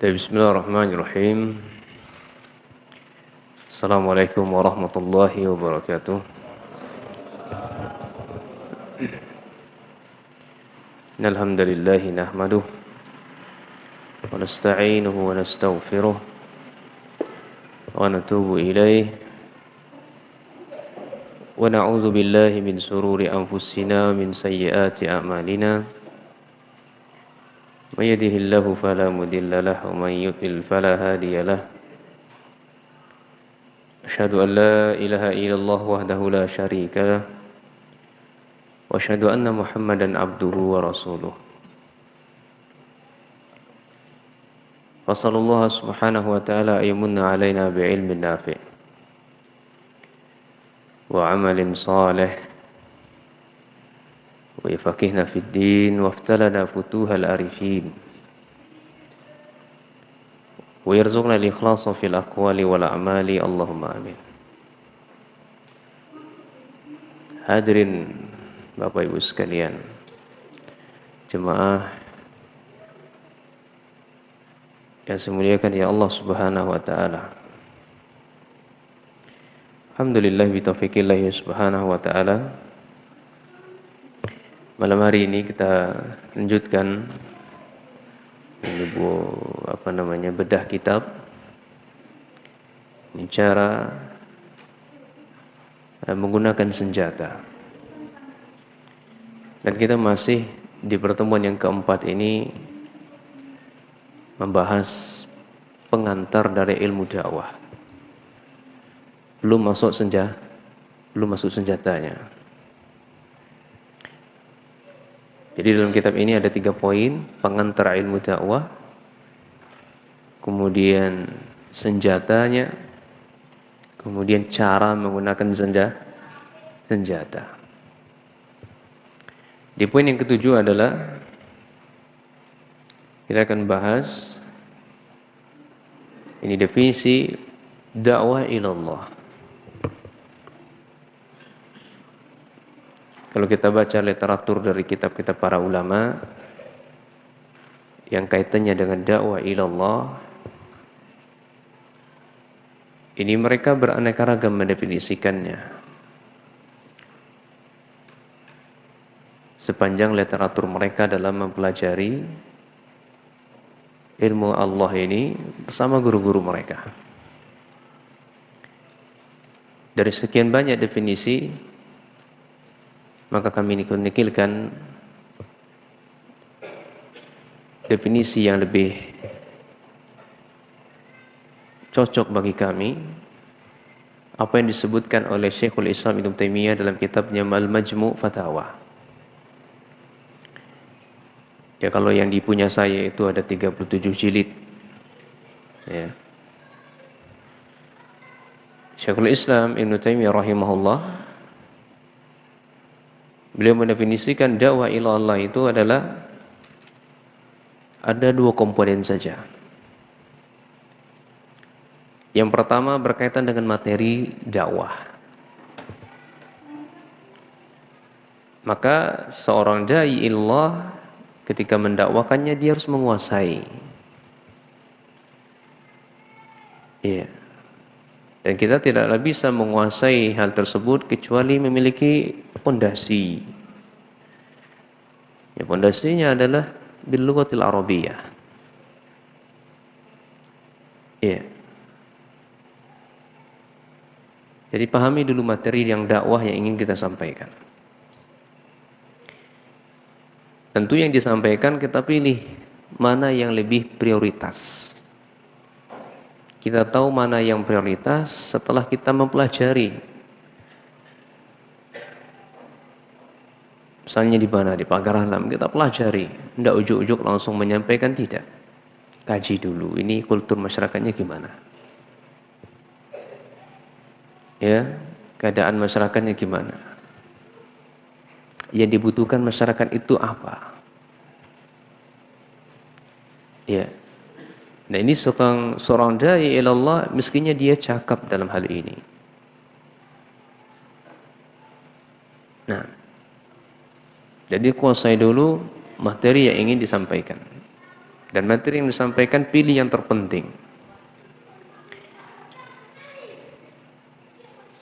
Bismillahirrahmanirrahim. Assalamualaikum warahmatullahi wabarakatuh. Alhamdulillah nahmaduh wa nasta'inuhu wa nastaghfiruh wa natubu ilaih wa na'udzu billahi min sururi anfusina wa min sayyiati a'malina. May yahdihillahu fala mudilla lahu wa may yudlil fala hadiya lahu. Asyhadu an la ilaha illallah wahdahu la syarika lah wa asyhadu anna Muhammadan abduhu wa rasuluh. Wa sallallahu subhanahu wa ta'ala ayyamunna alaina bi'ilmin nafi' wa amalin salih wa yafaqihna fid din wa aftalana futuhal arifin wa yarzuqna al-ikhlasa fil aqwali wal a'mali. Allahumma amin. Hadirin Bapak Ibu sekalian, jemaah yang saya muliakan ya Allah Subhanahu wa taala. Alhamdulillah bi taufiqillah Subhanahu wa taala. Malam hari ini kita lanjutkan bedah kitab, ini cara menggunakan senjata. Dan kita masih di pertemuan yang keempat ini membahas pengantar dari ilmu dakwah. Belum masuk senjatanya. Jadi dalam kitab ini ada 3 poin: pengantar ilmu dakwah, kemudian senjatanya, kemudian cara menggunakan senjata. Di poin yang ketujuh adalah kita akan bahas ini definisi dakwah ilallah. Kalau kita baca literatur dari kitab-kitab para ulama yang kaitannya dengan dakwah ilallah, ini mereka beraneka ragam mendefinisikannya. Sepanjang literatur mereka dalam mempelajari ilmu Allah ini bersama guru-guru mereka. Dari sekian banyak definisi, maka kami nikilkan definisi yang lebih cocok bagi kami, apa yang disebutkan oleh Syekhul Islam Ibnu Taimiyah dalam kitabnya Al-Majmu' Fatawa. Ya, kalau yang dipunya saya itu ada 37 jilid. Ya. Syekhul Islam Ibnu Taimiyah rahimahullah, beliau mendefinisikan dakwah ila Allah itu adalah ada 2 komponen saja. Yang pertama berkaitan dengan materi dakwah. Maka seorang dai ilallah ketika mendakwakannya dia harus menguasai. Iya. Dan kita tidaklah bisa menguasai hal tersebut kecuali memiliki pondasi. Ya, pondasinya adalah bil lughatil arabiyyah. Iya. Jadi pahami dulu materi yang dakwah yang ingin kita sampaikan. Tentu yang disampaikan kita pilih mana yang lebih prioritas. Kita tahu mana yang prioritas setelah kita mempelajari. Misalnya di mana? Di pagar alam kita pelajari. Tidak ujuk-ujuk langsung menyampaikan, tidak. Kaji dulu, ini kultur masyarakatnya gimana. Ya, keadaan masyarakatnya gimana. Yang dibutuhkan masyarakat itu apa? Ya. Nah, ini seorang dai ilallah mestinya dia cakap dalam hal ini. Nah, jadi kuasai dulu materi yang ingin disampaikan. Dan materi yang disampaikan pilih yang terpenting.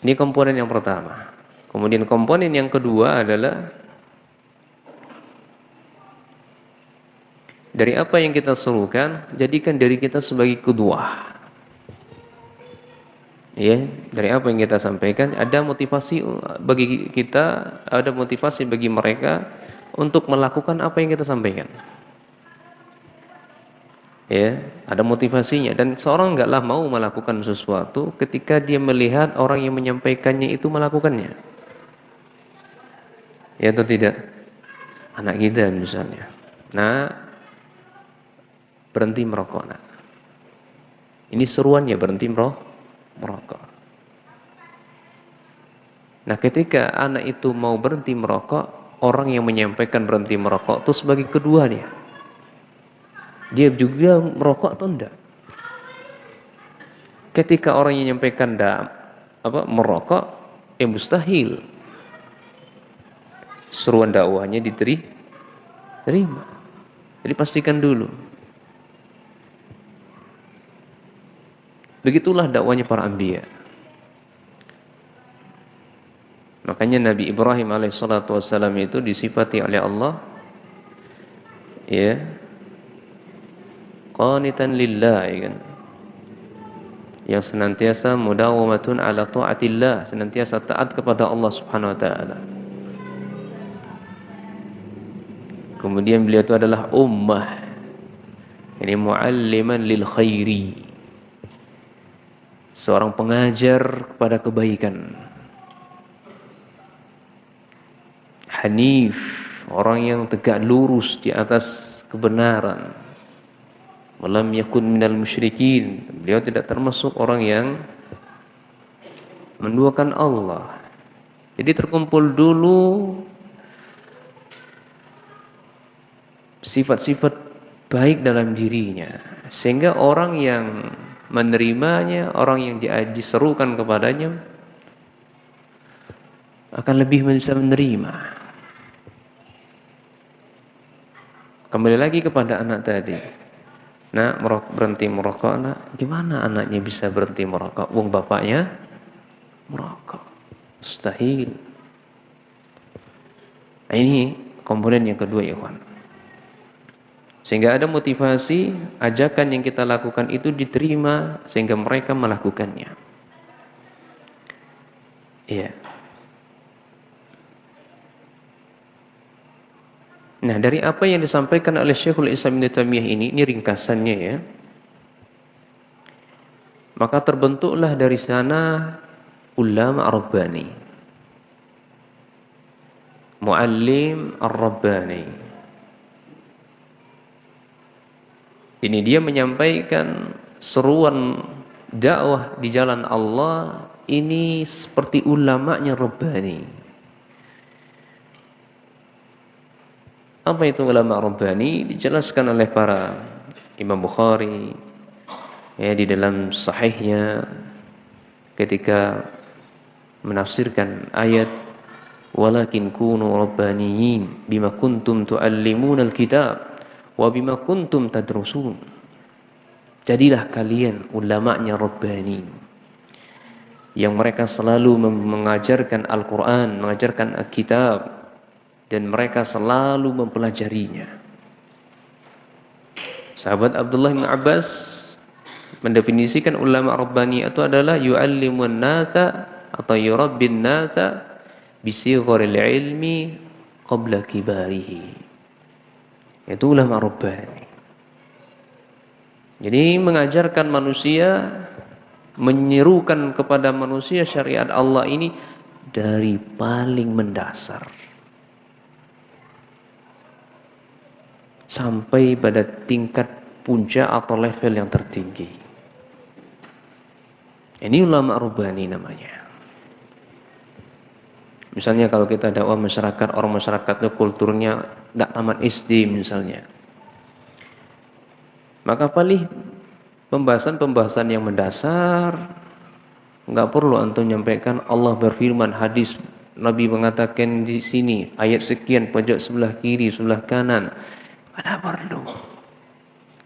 Ini komponen yang pertama. Kemudian komponen yang kedua adalah dari apa yang kita serukan, jadikan diri kita sebagai qudwah. Ya, dari apa yang kita sampaikan ada motivasi bagi kita, ada motivasi bagi mereka untuk melakukan apa yang kita sampaikan. Ya, ada motivasinya dan seorang enggaklah mau melakukan sesuatu ketika dia melihat orang yang menyampaikannya itu melakukannya. Ya atau tidak? Anak kita misalnya. Nah, berhenti merokok, nak. Ini seruannya berhenti merokok. Nah, ketika anak itu mau berhenti merokok, orang yang menyampaikan berhenti merokok itu sebagai kedua dia juga merokok atau enggak? Ketika orang yang menyampaikan merokok, mustahil seruan dakwahnya diterima. Jadi pastikan dulu. Begitulah dakwahnya para anbiya. Makanya Nabi Ibrahim alaihissalatu wassalam itu disifati oleh Allah, ya, qanitan lillah, ya kan? Yang senantiasa mudawamatun ala ta'atillah, senantiasa taat kepada Allah Subhanahu wa taala. Kemudian beliau itu adalah ummah, ini mualliman lil khairi, seorang pengajar kepada kebaikan. Hanif, orang yang tegak lurus di atas kebenaran. Walam yakun minal musyrikin, beliau tidak termasuk orang yang menduakan Allah. Jadi terkumpul dulu sifat-sifat baik dalam dirinya, sehingga orang yang menerimanya, orang yang diserukan kepadanya akan lebih bisa menerima. Kembali lagi kepada anak tadi. Nak, berhenti merokok, nak. Gimana anaknya bisa berhenti merokok? Wong bapaknya merokok. Mustahil. Nah, ini komponen yang kedua, ya kawan. Sehingga ada motivasi, ajakan yang kita lakukan itu diterima sehingga mereka melakukannya. Iya. Nah, dari apa yang disampaikan oleh Syekhul Islam Ibnu Taimiyah ini ringkasannya ya. Maka terbentuklah dari sana ulama ar-rabbani. Muallim ar-rabbani. Ini dia menyampaikan seruan dakwah di jalan Allah ini seperti ulamanya rabbani. Apa itu ulama rabbani? Dijelaskan oleh para Imam Bukhari ya di dalam sahihnya ketika menafsirkan ayat walakin kunu rabbaniyin bima kuntum tuallimunal kitab wa bima kuntum tadrusun. Jadilah kalian ulamanya rabbani yang mereka selalu mengajarkan Al-Qur'an, mengajarkan Al-Kitab, dan mereka selalu mempelajarinya. Sahabat Abdullah bin Abbas mendefinisikan ulama rabbani itu adalah yu'allimun nasa atau yurabbin nasa bisigharil ilmi qabla kibarihi. Itu ulama rabbani. Jadi mengajarkan manusia, menyerukan kepada manusia syariat Allah ini dari paling mendasar sampai pada tingkat puncak atau level yang tertinggi. Ini ulama rabbani namanya. Misalnya kalau kita dakwah masyarakat, orang masyarakat itu kulturnya tidak tamat SD misalnya, maka pilih pembahasan-pembahasan yang mendasar. Enggak perlu antum menyampaikan Allah berfirman, hadis Nabi mengatakan di sini, ayat sekian pojok sebelah kiri, sebelah kanan. Tidak perlu.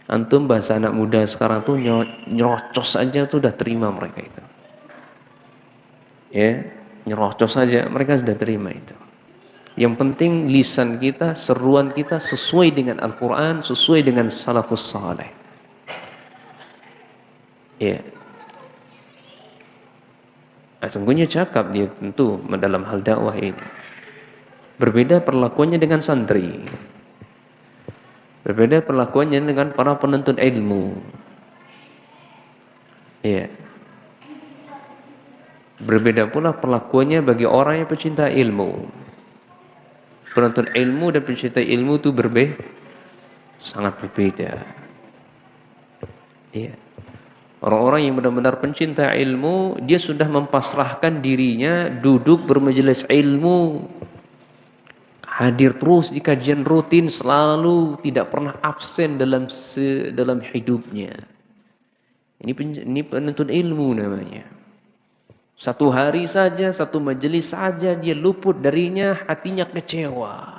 Antum bahasa anak muda sekarang tuh nyerocos aja tuh udah terima mereka itu. Ya, nyerocos saja mereka sudah terima itu. Yang penting lisan kita, seruan kita sesuai dengan Al-Quran, sesuai dengan salafus saleh. Ya, nah, sungguhnya cakap dia tentu dalam hal dakwah ini. Berbeda perlakuannya dengan santri. Berbeda perlakuannya dengan para penuntut ilmu. Ya. Berbeda pula perlakuannya bagi orang yang pecinta ilmu. Penuntut ilmu dan pencinta ilmu itu sangat berbeda. Iya. Orang-orang yang benar-benar pencinta ilmu, dia sudah mempasrahkan dirinya duduk bermajelis ilmu, hadir terus di kajian rutin, selalu tidak pernah absen dalam hidupnya. Ini penuntut ilmu namanya. Satu hari saja, satu majelis saja dia luput darinya, hatinya kecewa.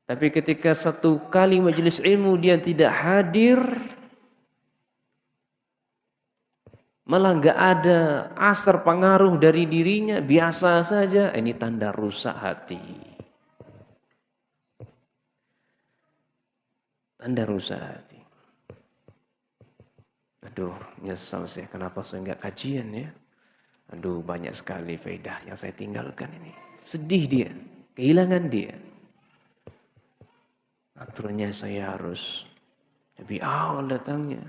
Tapi ketika satu kali majelis ilmu dia tidak hadir, malah enggak ada asar pengaruh dari dirinya, biasa saja, ini tanda rusak hati. Tanda rusak hati. Aduh, nyesal saya kenapa saya enggak kajian ya. Aduh, banyak sekali faedah yang saya tinggalkan ini. Sedih dia, kehilangan dia. Aturnya saya harus lebih awal datangnya.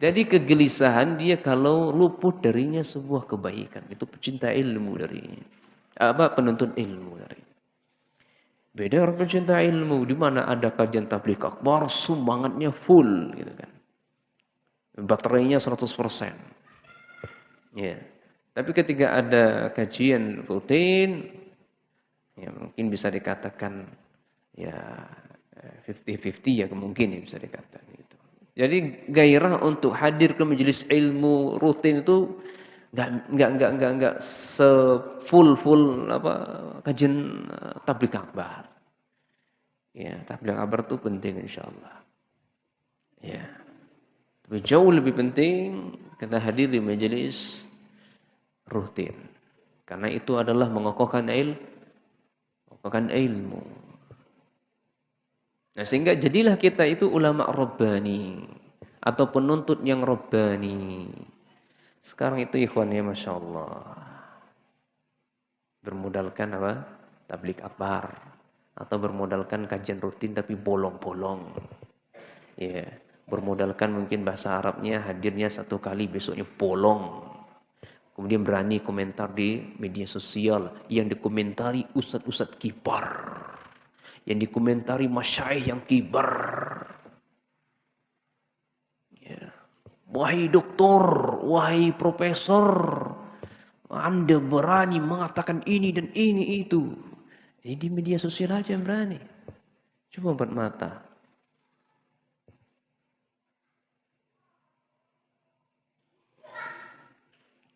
Jadi kegelisahan dia kalau luput darinya sebuah kebaikan. Itu pecinta ilmu darinya. Penuntut ilmu dari. Beda orang pecinta ilmu. Di mana ada kajian tabligh akbar, semangatnya full. Gitu kan. Baterainya 100%. Ya. Tapi ketika ada kajian rutin, ya mungkin bisa dikatakan ya 50-50 ya mungkin ya bisa dikatakan gitu. Jadi gairah untuk hadir ke majelis ilmu rutin itu enggak full kajian tabligh akbar. Ya, tabligh akbar itu penting insyaallah. Ya. Tapi jauh lebih penting kita hadir di majelis rutin. Karena itu adalah mengokohkan ilmu. Nah, sehingga jadilah kita itu ulama rabbani atau penuntut yang rabbani. Sekarang itu ikhwannya Masya Allah. Bermodalkan apa? Tabligh akbar. Atau bermodalkan kajian rutin tapi bolong-bolong. Ya, bermodalkan mungkin bahasa Arabnya hadirnya satu kali besoknya bolong. Kemudian berani komentar di media sosial yang dikomentari ustadz-ustadz kibar. Yang dikomentari masyaikh yang kibar. Ya. Wahai doktor, wahai profesor, Anda berani mengatakan ini dan ini itu. Jadi di media sosial aja berani. Coba buat mata.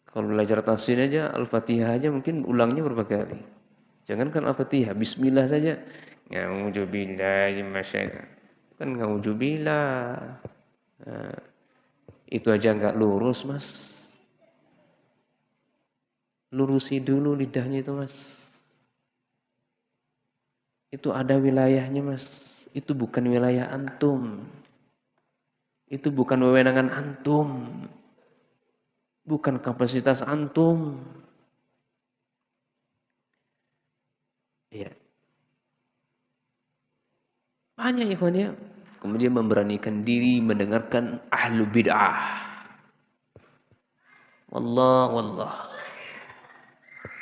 Kalau belajar tafsir aja, Al-Fatihah aja mungkin ulangnya berapa kali. Jangankan Al-Fatihah, Bismillah saja. Na'udzubillahi minasyaitonir. Kan na'udzubillah. Nah, itu aja enggak lurus, Mas. Lurusi dulu lidahnya itu, Mas. Itu ada wilayahnya, Mas. Itu bukan wilayah antum. Itu bukan wewenangan antum. Bukan kapasitas antum. Iya. Banyak ikhwannya. Kemudian memberanikan diri mendengarkan ahlu bid'ah. Wallah.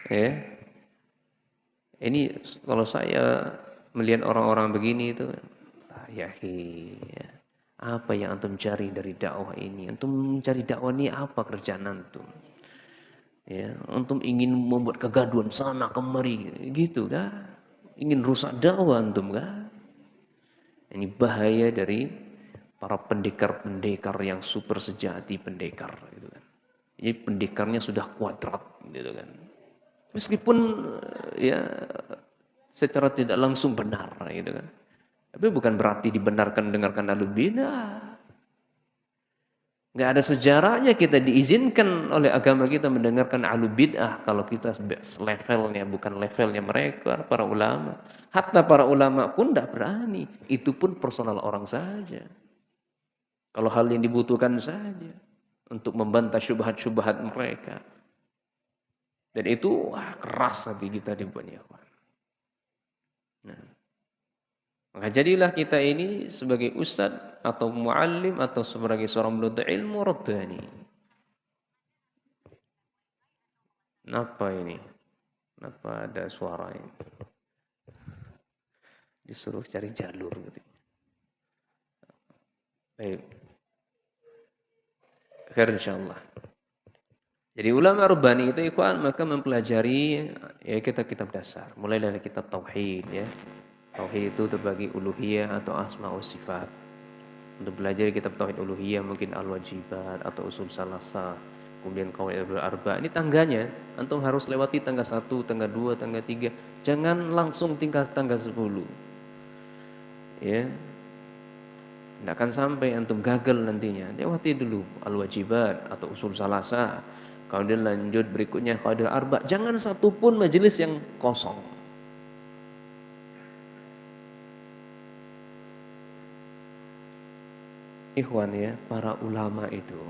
Ya. Ini kalau saya melihat orang-orang begini itu, ya, apa yang antum cari dari dakwah ini? Antum mencari dakwah ini apa kerjaan antum? Ya, antum ingin membuat kegaduhan sana kemari, gitu kah? Ingin rusak dakwah antum kah? Ini bahaya dari para pendekar-pendekar yang super sejati pendekar, gitu kan. Jadi pendekarnya sudah kuadrat, gitu kan. Meskipun ya secara tidak langsung benar, gitu kan. Tapi bukan berarti dibenarkan dengarkan ahlu bidah. Nggak ada sejarahnya kita diizinkan oleh agama kita mendengarkan ahlu bid'ah kalau kita levelnya bukan levelnya mereka, para ulama. Hatta para ulama pun tidak berani. Itu pun personal orang saja. Kalau hal yang dibutuhkan saja. Untuk membantah syubhat-syubhat mereka. Dan itu keras hati kita dibuatnya. Nah. Maka jadilah kita ini sebagai ustadz atau muallim atau sebagai seorang penuntut ilmu rabbani. Kenapa ini? Kenapa ada suara ini? Disuruh cari jalur gitu. Baik. Khair insyaallah. Jadi ulama rabbani itu ikhwan maka mempelajari ya kitab-kitab dasar, mulai dari kitab tauhid ya. Tauhid itu terbagi uluhiyah atau asma wa sifat. Untuk belajar kitab tauhid uluhiyah mungkin al-wajibat atau usul salasah, kemudian qawaidul arba. Ini tangganya, antum harus lewati tangga 1, tangga 2, tangga 3. Jangan langsung tingkat tangga 10. Ya. Tidak akan sampai antum gagal nantinya. Lewati dulu al-wajibat atau usul salasah. Kemudian lanjut berikutnya qawaidul arba. Jangan satu pun majelis yang kosong. Ikhwan ya, para ulama itu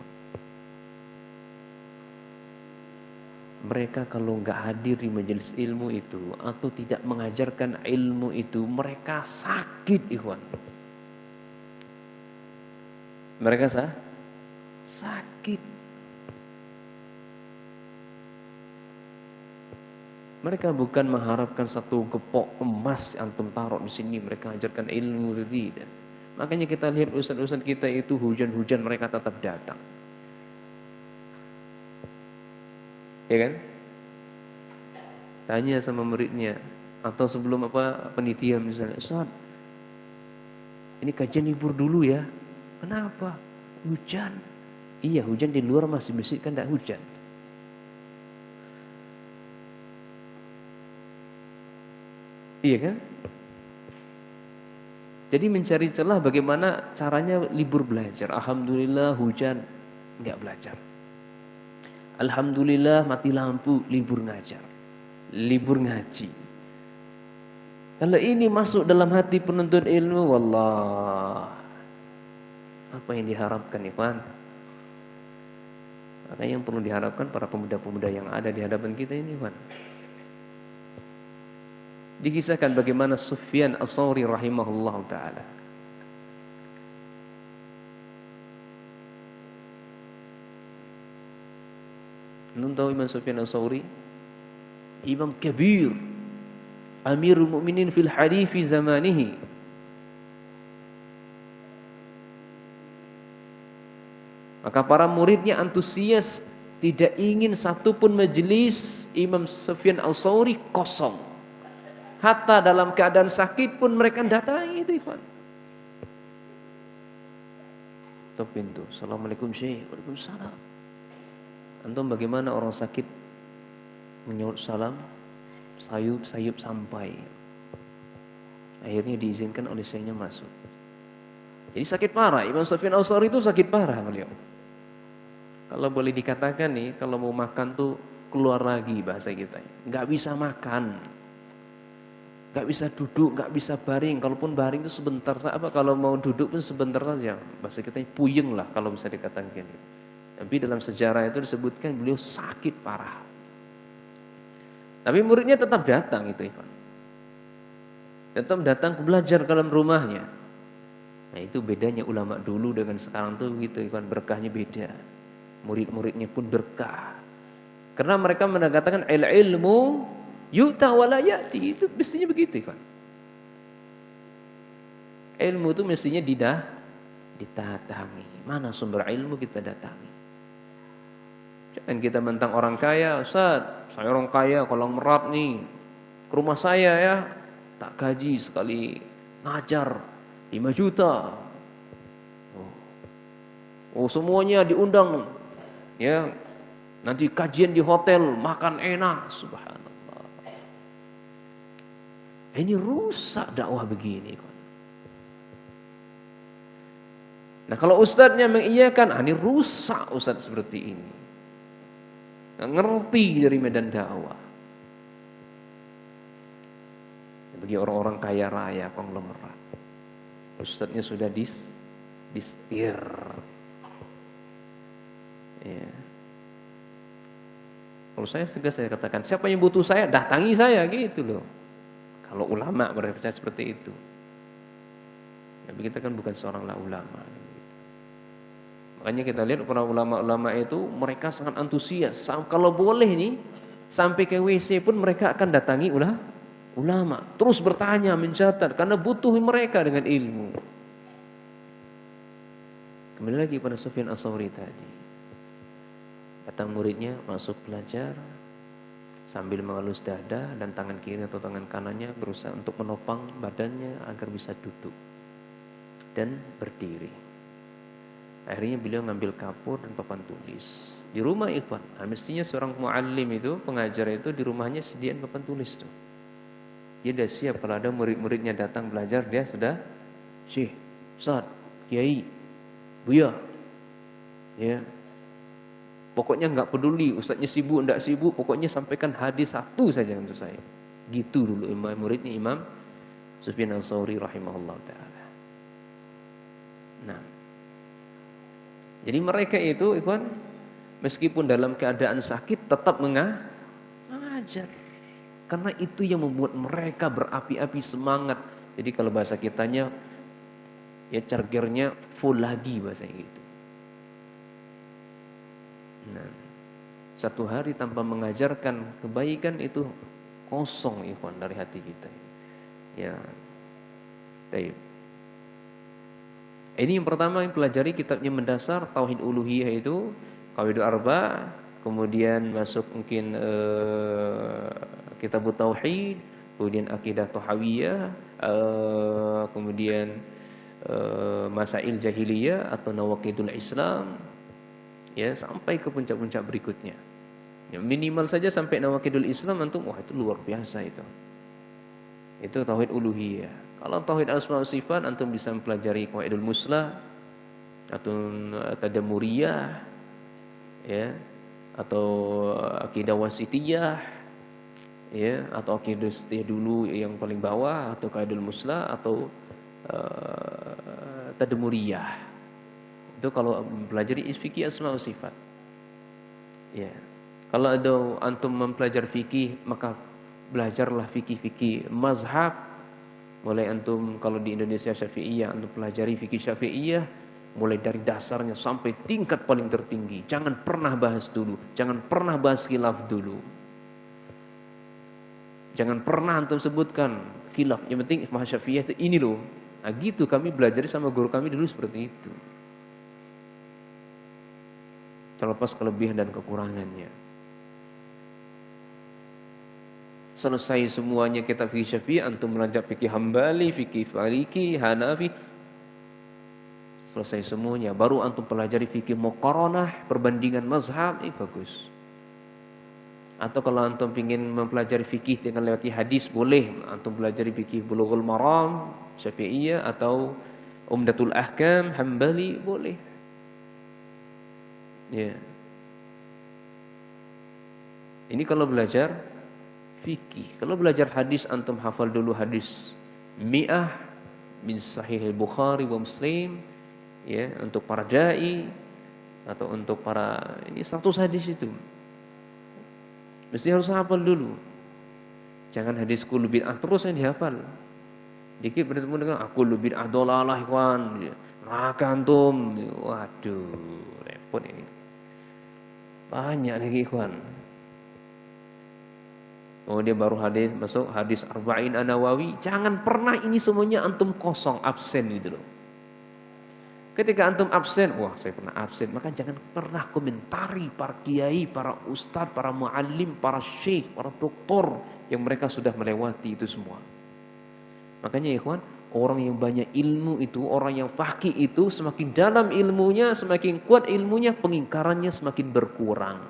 mereka kalau nggak hadir di majelis ilmu itu atau tidak mengajarkan ilmu itu, mereka sakit ikhwan. Mereka sakit. Mereka bukan mengharapkan satu gepok emas antum taruh di sini mereka ajarkan ilmu itu tidak. Makanya kita lihat ustaz-ustaz kita itu hujan-hujan mereka tetap datang. Ya kan? Tanya sama muridnya atau sebelum penitia misalnya, "Ustaz, ini kajian libur dulu ya." "Kenapa?" "Hujan." "Iya, hujan di luar masih bisik kan enggak hujan." Iya kan? Jadi mencari celah bagaimana caranya libur belajar. Alhamdulillah hujan, enggak belajar. Alhamdulillah mati lampu, libur ngajar. Libur ngaji. Kalau ini masuk dalam hati penuntut ilmu, wallah. Apa yang diharapkan, ikhwan? Makanya yang perlu diharapkan para pemuda-pemuda yang ada di hadapan kita ini, ikhwan. Dikisahkan bagaimana Sufyan Ats-Tsauri rahimahullah ta'ala. Anda tahu Imam Sufyan Ats-Tsauri? Imam kabir, Amirul Mukminin fil hadits fi zamanihi. Maka para muridnya antusias, tidak ingin satu pun majelis Imam Sufyan Ats-Tsauri kosong. Hatta dalam keadaan sakit pun mereka datangi itu, ikhwan. Ketuk pintu. Assalamualaikum Syekh. Waalaikumsalam. Antum bagaimana orang sakit menyahut salam, sayup sampai. Akhirnya diizinkan oleh syekhnya masuk. Jadi sakit parah. Imam Sufyan Ats-Tsauri itu sakit parah beliau. Kalau boleh dikatakan nih, kalau mau makan tuh keluar lagi bahasa kita. Enggak bisa makan. Enggak bisa duduk, enggak bisa baring. Kalaupun baring itu sebentar saja. Kalau mau duduk pun sebentar saja. Bahasa kita puyeng lah kalau bisa dikatakan gitu. Tapi dalam sejarah itu disebutkan beliau sakit parah. Tapi muridnya tetap datang itu, ikhwan. Tetap datang belajar ke dalam rumahnya. Nah, itu bedanya ulama dulu dengan sekarang tuh gitu, ikhwan, berkahnya beda. Murid-muridnya pun berkah. Karena mereka mengatakan ilmu yu'ta wa la ya'ti, itu mestinya begitu, ikhwan. Ilmu itu mestinya didatangi. Mana sumber ilmu kita datangi. Jangan kita mentang orang kaya, Ustaz, saya orang kaya, Kolong Merak nih. Ke rumah saya ya, tak gaji sekali ngajar 5 juta. Oh, semuanya diundang. Ya. Nanti kajian di hotel, makan enak, subhanallah. Ini rusak dakwah begini, kan. Nah kalau ustadznya mengiyakan, ini rusak ustadz seperti ini. Nggak ngerti dari medan dakwah. Bagi orang-orang kaya raya, konglomerat, ustadznya sudah distir. Ya. Kalau saya tegas saya katakan, siapa yang butuh saya, datangi saya gitu loh. Kalau ulama berpercaya seperti itu. Tapi kita kan bukan seorang ulama. Makanya kita lihat para ulama-ulama itu mereka sangat antusias. Kalau boleh nih, sampai ke WC pun mereka akan datangi ulama. Terus bertanya, mencatat, karena butuh mereka dengan ilmu. Kembali lagi pada Sufyan Ats-Tsauri tadi. Datang muridnya masuk belajar sambil mengelus dada dan tangan kiri atau tangan kanannya berusaha untuk menopang badannya agar bisa duduk dan berdiri. Akhirnya beliau ngambil kapur dan papan tulis. Di rumah ikhwan, mestinya seorang muallim itu, pengajar itu di rumahnya sediaan papan tulis tuh. Dia sudah siap kalau ada murid-muridnya datang belajar, dia sudah Syekh, Ustaz, Kiai, Buya. Ya. Pokoknya enggak peduli ustaznya sibuk enggak sibuk, pokoknya sampaikan hadis satu saja untuk saya. Gitu dulu muridnya Imam Sufyan Ats-Tsauri rahimahullah taala. Nah, jadi mereka itu ikhwan meskipun dalam keadaan sakit tetap mengajar. Karena itu yang membuat mereka berapi-api semangat. Jadi kalau bahasa kitanya ya chargernya full lagi bahasanya gitu. Nah, satu hari tanpa mengajarkan kebaikan itu kosong ikhwan dari hati kita. Ya. Baik. Ini yang pertama yang pelajari kitabnya mendasar tauhid uluhiyah itu Qawaidul Arba, kemudian masuk mungkin kitab tauhid, kemudian akidah tahawiyah, kemudian masail jahiliyah atau nawaqidul Islam. Ya, sampai ke puncak-puncak berikutnya. Ya, minimal saja sampai nawaqidul Islam antum, wah itu luar biasa itu. Itu tauhid uluhiyah. Kalau tauhid asma wa sifat antum bisa mempelajari qawaidul muslah atau tadamuriyah ya, atau akidah wasitiyah ya, atau akidah setih dulu yang paling bawah atau qawaidul muslah atau tadamuriyah. Itu kalau mempelajari fikih asma wa sifat. Ya. Kalau ada antum mempelajari fikih, maka belajarlah fikih-fikih mazhab. Mulai antum kalau di Indonesia Syafi'iyah, antum pelajari fikih Syafi'iyah mulai dari dasarnya sampai tingkat paling tertinggi. Jangan pernah bahas dulu, jangan pernah bahas khilaf dulu. Jangan pernah antum sebutkan khilaf. Yang penting mazhab Syafi'iyah itu ini loh. Nah, gitu kami belajar sama guru kami dulu seperti itu. Terlepas kelebihan dan kekurangannya. Selesai semuanya kitab fikih Syafi'i, antum belajar fikih Hambali, fikih Maliki, Hanafi. Selesai semuanya, baru antum pelajari fikih muqaranah, perbandingan mazhab, ini bagus. Atau kalau antum ingin mempelajari fikih dengan lewati hadis, boleh antum pelajari fikih Bulughul Maram, Syafi'iyah atau Umdatul Ahkam, Hambali, boleh. Ya. Ini kalau belajar fikih. Kalau belajar hadis antum hafal dulu hadis mi'ah min Sahih Bukhari wa Muslim ya, untuk para dai atau untuk para ini 100 hadis itu. Mesti harus hafal dulu. Jangan hadis kullu bid'ah terus yang dihafal. Dikit bertemu dengan aku lu bid'ah dolalah ikhwan. Neraka antum. Waduh, repot ini. Banyak lagi ikhwan. Oh dia baru hadis masuk hadis Arba'in An-Nawawi. Jangan pernah ini semuanya antum kosong, absen gitu loh. Ketika antum absen, wah saya pernah absen, maka jangan pernah komentari para kiai, para ustadz, para muallim, para syekh, para doktor yang mereka sudah melewati itu semua. Makanya ikhwan, orang yang banyak ilmu itu, orang yang faqih itu semakin dalam ilmunya, semakin kuat ilmunya, pengingkarannya semakin berkurang.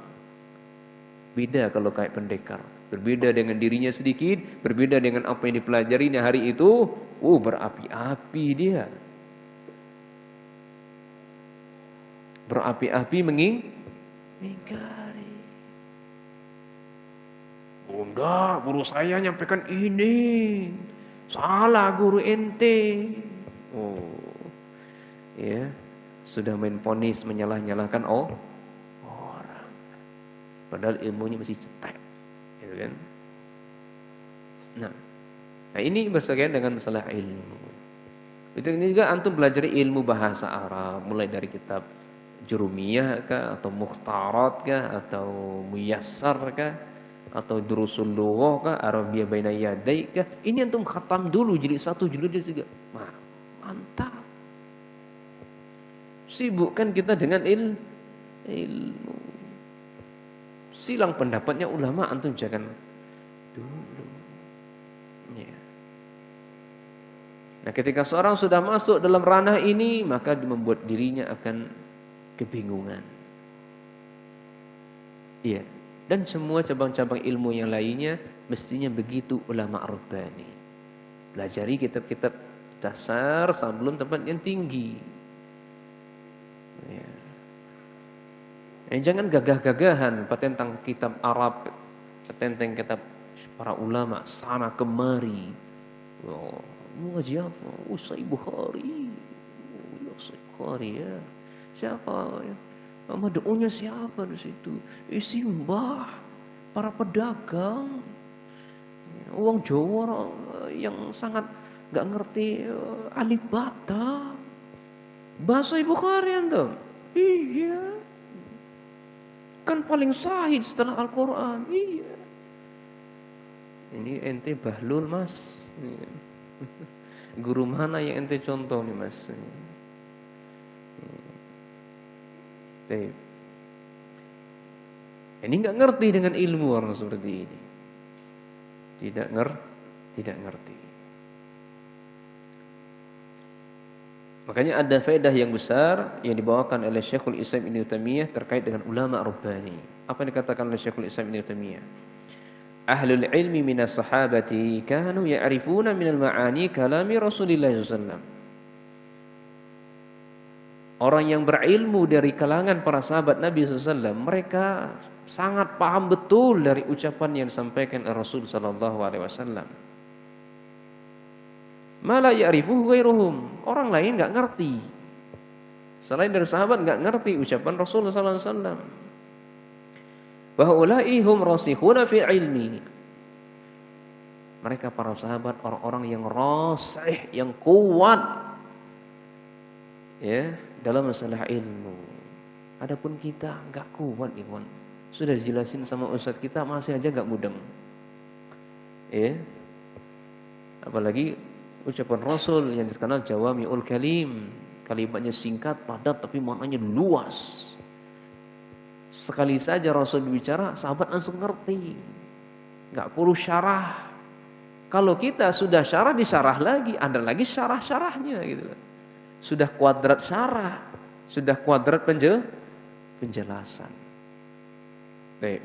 Beda kalau kayak pendekar, berbeda dengan dirinya sedikit, berbeda dengan apa yang dipelajarinya hari itu, berapi-api dia. berapi-api mengingkari. Bunda, guru saya nyampaikan ini, salah guru ente. Oh, ya, sudah main ponis menyalah-nyalahkan orang. Padahal ilmunya masih cetek, gitu kan? Nah, ini berkaitan dengan masalah ilmu. Ini juga antum belajar ilmu bahasa Arab, mulai dari kitab Jurumiyah kah, atau Mukhtarat kah, atau Muyassar kah, atau Durusul Lughah kah, Arabiyah Baina Yaday kah. Ini antum khatam dulu jilid 1, jilid 2 juga. Wah, mantap. Sibukkan kita dengan ilmu. Silang pendapatnya ulama antum jangan dulu. Ya. Nah, ketika seorang sudah masuk dalam ranah ini, maka membuat dirinya akan kebingungan. Iya. Dan semua cabang-cabang ilmu yang lainnya mestinya begitu ulama Rabbani. Pelajari kitab-kitab dasar sebelum tempat yang tinggi. Ya. Jangan gagah-gagahan tentang kitab Arab, tentang kitab para ulama sana kemari. Oh, ngaji apa? Sahih Bukhari. Ya Sahih Bukhari ya. Siapa ya? Mad'unya siapa di situ? Simbah para pedagang. Wong Jawa yang sangat enggak ngerti alif bata. Bahasa Bukhari antum. Iya. Kan paling sahih setelah Al-Qur'an. Iya. Ini ente bahlul, Mas. Guru mana yang ente contoh nih, Mas? Ini enggak ngerti dengan ilmu orang seperti ini. Tidak ngerti. Makanya ada faedah yang besar yang dibawakan oleh Syekhul Islam Ibnu Taimiyah terkait dengan ulama Rabbani. Apa yang dikatakan oleh Syekhul Islam Ibnu Taimiyah? Ahlul ilmi minas sahabati kanu ya'rifuna minal ma'ani kalami Rasulillah sallallahu alaihi wasallam. Orang yang berilmu dari kalangan para sahabat Nabi SAW, mereka sangat paham betul dari ucapan yang disampaikan oleh Rasul sallallahu alaihi wasallam. Mala ya'rifuhu ghairuhum. Orang lain enggak ngerti. Selain dari sahabat enggak ngerti ucapan Rasul sallallahu alaihi wasallam. Wa ulai hum rasikhuna fi ilmi. Mereka para sahabat orang-orang yang rasih, yang kuat. Ya, dalam masalah ilmu. Adapun kita enggak kuat, ikhwan. Sudah dijelasin sama ustaz kita masih aja enggak mudeng. Ya. Apalagi ucapan Rasul yang dikenal jawami'ul kalim. Kalimatnya singkat, padat tapi maknanya luas. Sekali saja Rasul bicara, sahabat langsung ngerti. Enggak perlu syarah. Kalau kita sudah syarah disyarah lagi, ada lagi syarah-syarahnya gitu. Sudah kuadrat syarah, sudah kuadrat penjelasan. Baik.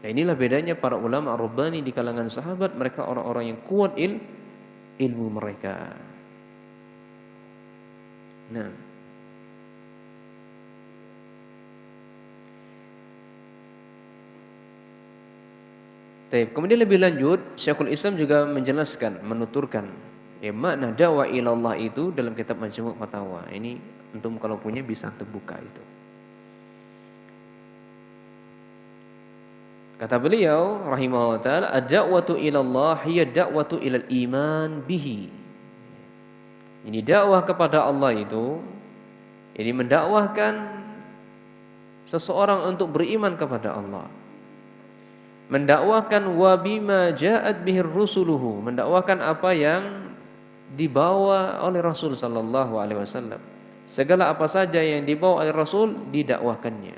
Nah, inilah bedanya para ulama Rabbani di kalangan sahabat, mereka orang-orang yang kuat ilmu mereka. Nah, kemudian lebih lanjut, Syekhul Islam juga menjelaskan, menuturkan makna dakwah ilallah itu dalam kitab Majmu' Fatawa. Ini antum kalau punya bisa terbuka itu. Kata beliau rahimahullah taala, ad-da'watu ilallah hiya da'watu ilal iman bihi. Ini dakwah kepada Allah itu, ini mendakwahkan seseorang untuk beriman kepada Allah. Mendakwahkan wa bima ja'at bihir rusuluhu, mendakwahkan apa yang dibawa oleh Rasul sallallahu alaihi wasallam. Segala apa saja yang dibawa oleh Rasul didakwahkannya.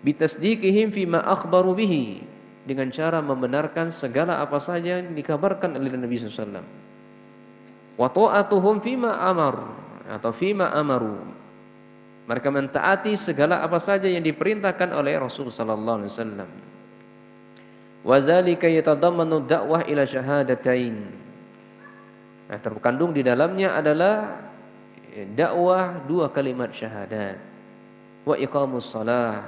Bitasdiqihim fima akhbaru bihi, dengan cara membenarkan segala apa saja yang dikabarkan oleh Nabi sallallahu alaihi wasallam. Wa ta'atuhum fima amar atau fima amaru. Mereka mentaati segala apa saja yang diperintahkan oleh Rasul sallallahu alaihi wasallam. Wa zalika yatadammanu da'wah ila syahadatain. Nah, terkandung di dalamnya adalah dakwah dua kalimat syahadat. Wa iqamus shalah,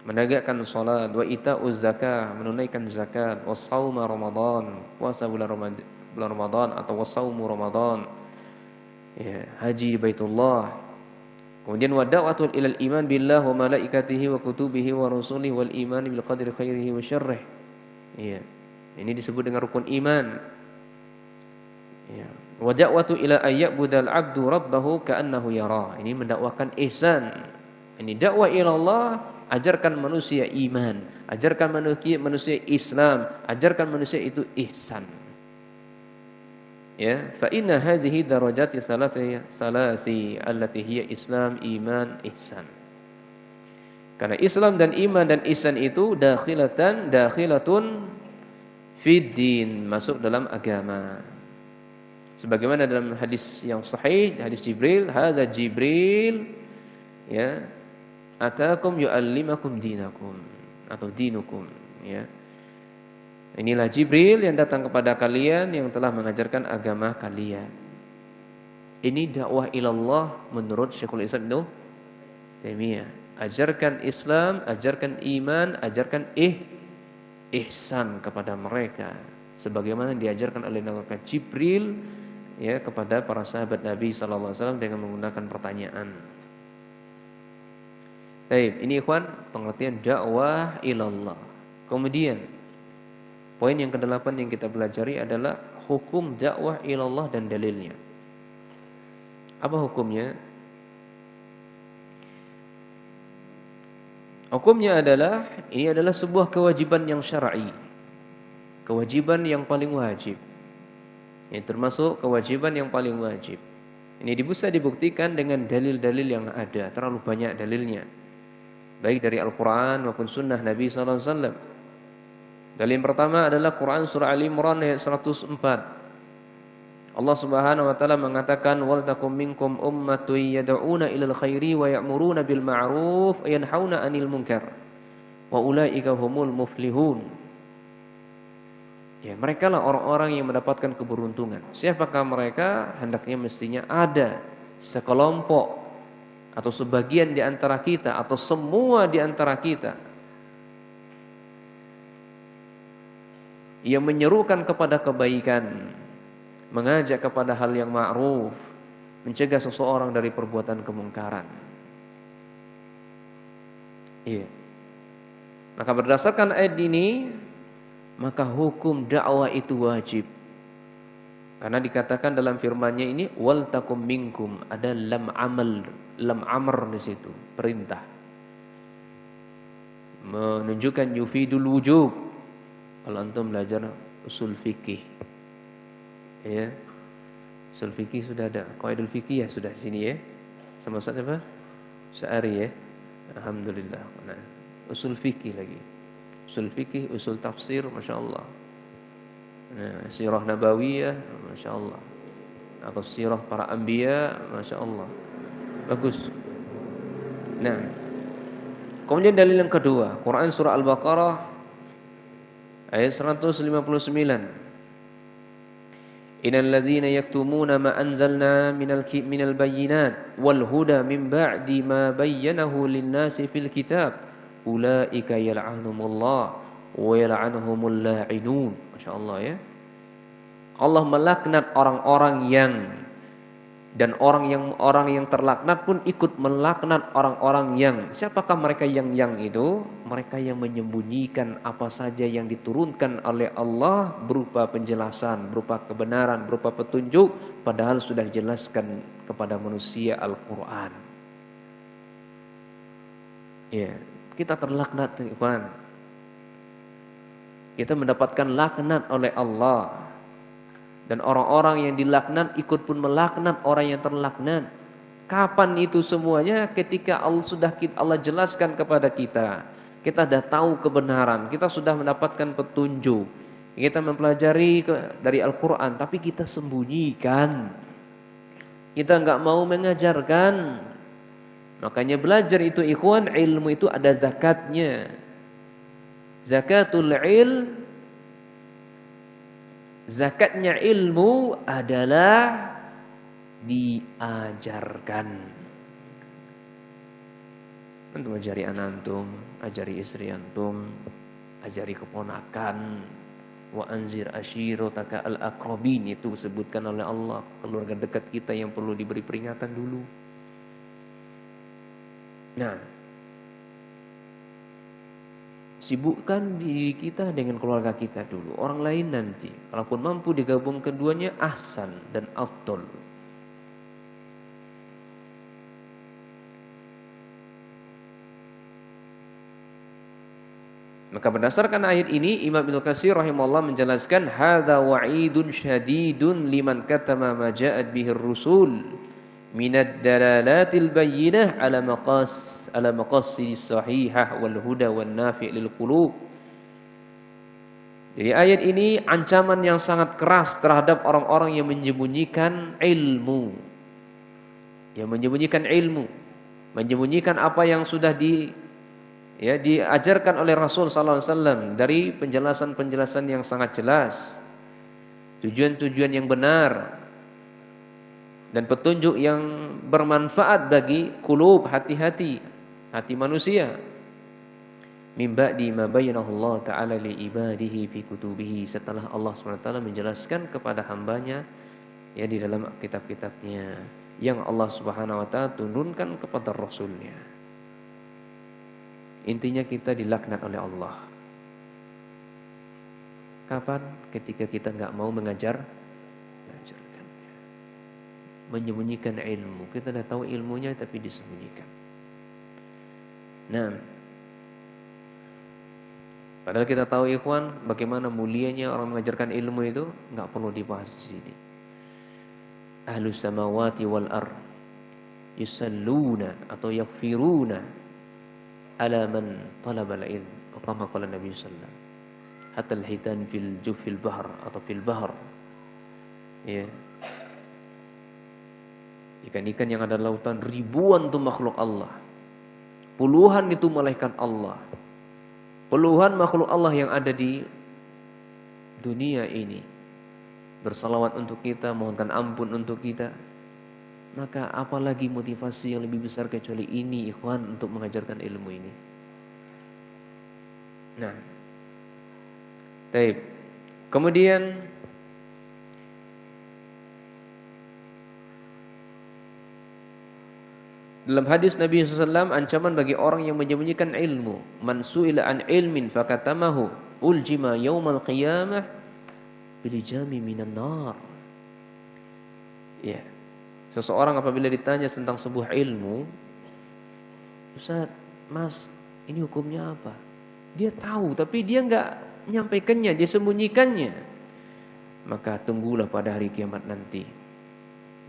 menegakkan salat, wa ita'uz zakah, menunaikan zakat, wa shauma ramadan, puasa bulan Ramadan atau wa shaumu ramadan. Ya, haji Baitullah. Kemudian wa da'watul ilal iman billah wa malaikatihi wa kutubihi wa rusulihi wal iman bil qadri khairihi wa syarrih. Iya. Ini disebut dengan rukun iman. Ya. Wa da'watu ila ayyabudal 'abdu rabbahu ka'annahu yara. Ini mendakwakan ihsan. Ini dakwah ila Allah, ajarkan manusia iman, ajarkan manusia Islam, ajarkan manusia itu ihsan. Ya, fa inna hadhihi darajati salasi allati hiya Islam, iman, ihsan. Karena Islam dan iman dan ihsan itu dakhilatun fid din, masuk dalam agama. Sebagaimana dalam hadis yang sahih, hadis Jibril, hadza Jibril ya, atakum yu'allimakum dinakum atau dinukum ya. Inilah Jibril yang datang kepada kalian yang telah mengajarkan agama kalian. Ini dakwah ilallah menurut Syekhul Islam Ibnu Taimiyah. Ajarkan Islam, ajarkan iman, ajarkan ihsan kepada mereka sebagaimana diajarkan oleh Nabi Jibril ya kepada para sahabat Nabi sallallahu alaihi wasallam dengan menggunakan pertanyaan. Baik, ini ikhwan pengertian dakwah ilallah. Kemudian poin yang ke-8 yang kita pelajari adalah hukum dakwah ilallah dan dalilnya. Apa hukumnya? Hukumnya adalah ini adalah sebuah kewajiban yang syar'i. Kewajiban yang paling wajib. Ini termasuk kewajiban yang paling wajib. Ini bisa dibuktikan dengan dalil-dalil yang ada, terlalu banyak dalilnya. Baik dari Al-Qur'an maupun sunnah Nabi sallallahu alaihi wasallam. Dalil pertama adalah Quran surah Ali Imran ayat 104. Allah Subhanahu wa taala mengatakan wal takum minkum ummatun yad'una ilal khairi wa ya'muruna bil ma'ruf wa yanhauna 'anil munkar wa ulaika humul muflihun. Ya, mereka lah orang-orang yang mendapatkan keberuntungan. Siapakah mereka? Hendaknya mestinya ada sekelompok atau sebagian di antara kita atau semua di antara kita yang menyerukan kepada kebaikan, mengajak kepada hal yang ma'ruf, mencegah seseorang dari perbuatan kemungkaran. Iya. Maka berdasarkan ayat ini, maka hukum dakwah itu wajib. Karena dikatakan dalam firman-Nya ini wal takum minkum, ada lam amr di situ, perintah. Menunjukkan yufidul wujub. Kalau antum belajar usul fikih, ya, usul fikih sudah ada, qaidul fikih ya sudah di sini ya, sama Ustaz siapa? Syari ya, alhamdulillah. Nah, usul fikih lagi, usul fikih, usul tafsir, masya Allah. Nah, sirah nabawiyah, masya Allah, atau sirah para anbiya, masya Allah, bagus. Nah, kemudian dalil yang kedua, Quran surah Al-Baqarah ayat 159. Innal ladzina yaktumuna ma anzalna minal bayyinat wal huda min ba'di ma bayyanahu lin-nasi fil kitab ulaika yal'anuhumullah wa yal'anuhumul la'inun. Masyaallah ya. Allah melaknat orang-orang yang dan orang yang terlaknat pun ikut melaknat orang-orang yang. Siapakah mereka yang itu? Mereka yang menyembunyikan apa saja yang diturunkan oleh Allah berupa penjelasan, berupa kebenaran, berupa petunjuk, padahal sudah dijelaskan kepada manusia Al-Quran. Ya, kita terlaknat, teman. Kita mendapatkan laknat oleh Allah. Dan orang-orang yang dilaknat ikut pun melaknat orang yang terlaknat. Kapan itu semuanya? Ketika Allah jelaskan kepada kita. Kita sudah tahu kebenaran, kita sudah mendapatkan petunjuk. Kita mempelajari dari Al-Quran, tapi kita sembunyikan. Kita enggak mau mengajarkan. Makanya belajar itu ikhwan, ilmu itu ada zakatnya. Zakatul ilm, zakatnya ilmu adalah diajarkan. Antum ajari anak antum, ajari istri antum, ajari keponakan. Wa anzir ashirataka al-aqrabin, itu disebutkan oleh Allah, keluarga dekat kita yang perlu diberi peringatan dulu. Nah, sibukkan diri kita dengan keluarga kita dulu. Orang lain nanti, kalaupun mampu digabung keduanya, ahsan dan afdol. Maka berdasarkan ayat ini Imam Ibnu Katsir rahimahullah menjelaskan hadza wa'idun syadidun liman katama ma ja'at bihi ar-rusul minad dalalatil bayyinah ala maqasidis sahihah wal huda wan nafi' lil qulub. Jadi ayat ini ancaman yang sangat keras terhadap orang-orang yang menyembunyikan ilmu. Yang menyembunyikan ilmu, menyembunyikan apa yang sudah diajarkan oleh Rasul sallallahu alaihi wasallam dari penjelasan-penjelasan yang sangat jelas, tujuan-tujuan yang benar dan petunjuk yang bermanfaat bagi qulub, hati manusia. Min ba'di ma bayyanahu Allah taala li ibadihi fi kutubihi, setelah Allah Subhanahu wa taala menjelaskan kepada hambanya di dalam kitab-kitabnya yang Allah Subhanahu wa taala turunkan kepada rasulnya. Intinya kita dilaknat oleh Allah. Kapan? Ketika kita enggak mau mengajarkannya. Menyembunyikan ilmu. Kita sudah tahu ilmunya tapi disembunyikan. Nah, padahal kita tahu ikhwan bagaimana mulianya orang mengajarkan ilmu itu, enggak perlu dibahas di sini. Ahlus samawati wal ard yusalluna atau yaghfiruna ala man talaba al-ilm, kama qala Nabi sallallahu alaihi wasallam, hatta al-hitan fil jufil bahr atau fil bahr. Ya. Ikan-ikan yang ada di lautan, ribuan itu makhluk Allah. Puluhan itu malaikat Allah. Puluhan makhluk Allah yang ada di dunia ini bersalawat untuk kita, mohonkan ampun untuk kita. Maka apalagi motivasi yang lebih besar kecuali ini ikhwan untuk mengajarkan ilmu ini. Nah, baik. Kemudian dalam hadis Nabi SAW ancaman bagi orang yang menyembunyikan ilmu. Man su'ila an ilmin fakatamahu uljima yaumal qiyamah bilijami minan nar. Ya. Seseorang apabila ditanya tentang sebuah ilmu, Ustaz, Mas, ini hukumnya apa? Dia tahu, tapi dia enggak menyampaikannya, dia sembunyikannya. Maka tunggulah pada hari kiamat nanti.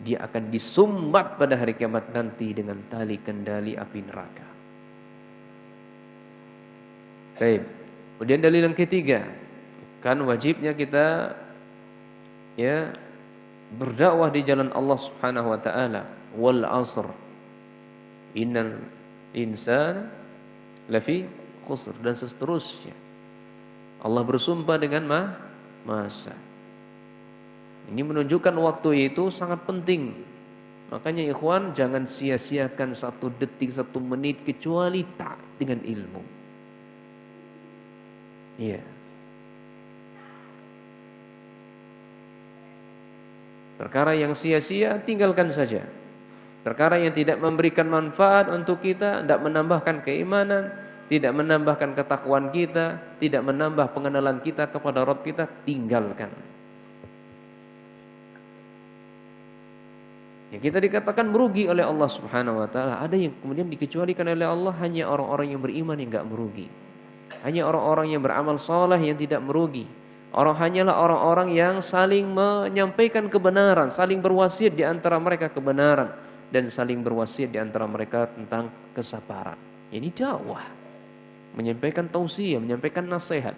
Dia akan disumbat pada hari kiamat nanti dengan tali kendali api neraka. Baik. Kemudian dalil yang ketiga, kan wajibnya kita berdakwah di jalan Allah Subhanahu wa taala. Wal 'asr. Innal insana lafi khusr, dan seterusnya. Allah bersumpah dengan masa. Ini menunjukkan waktu itu sangat penting. Makanya ikhwan, jangan sia-siakan 1 detik, 1 menit kecuali tak dengan ilmu. Iya. Perkara yang sia-sia tinggalkan saja. Perkara yang tidak memberikan manfaat untuk kita, tidak menambahkan keimanan, tidak menambahkan ketakwaan kita, tidak menambah pengenalan kita kepada Rabb kita, tinggalkan. Ya, kita dikatakan merugi oleh Allah Subhanahu wa taala. Ada yang kemudian dikecualikan oleh Allah, hanya orang-orang yang beriman yang enggak merugi. Hanya orang-orang yang beramal saleh yang tidak merugi. Hanyalah orang-orang yang saling menyampaikan kebenaran, saling berwasiat di antara mereka kebenaran, dan saling berwasiat di antara mereka tentang kesabaran. Ini dakwah, menyampaikan tausiah, menyampaikan nasihat.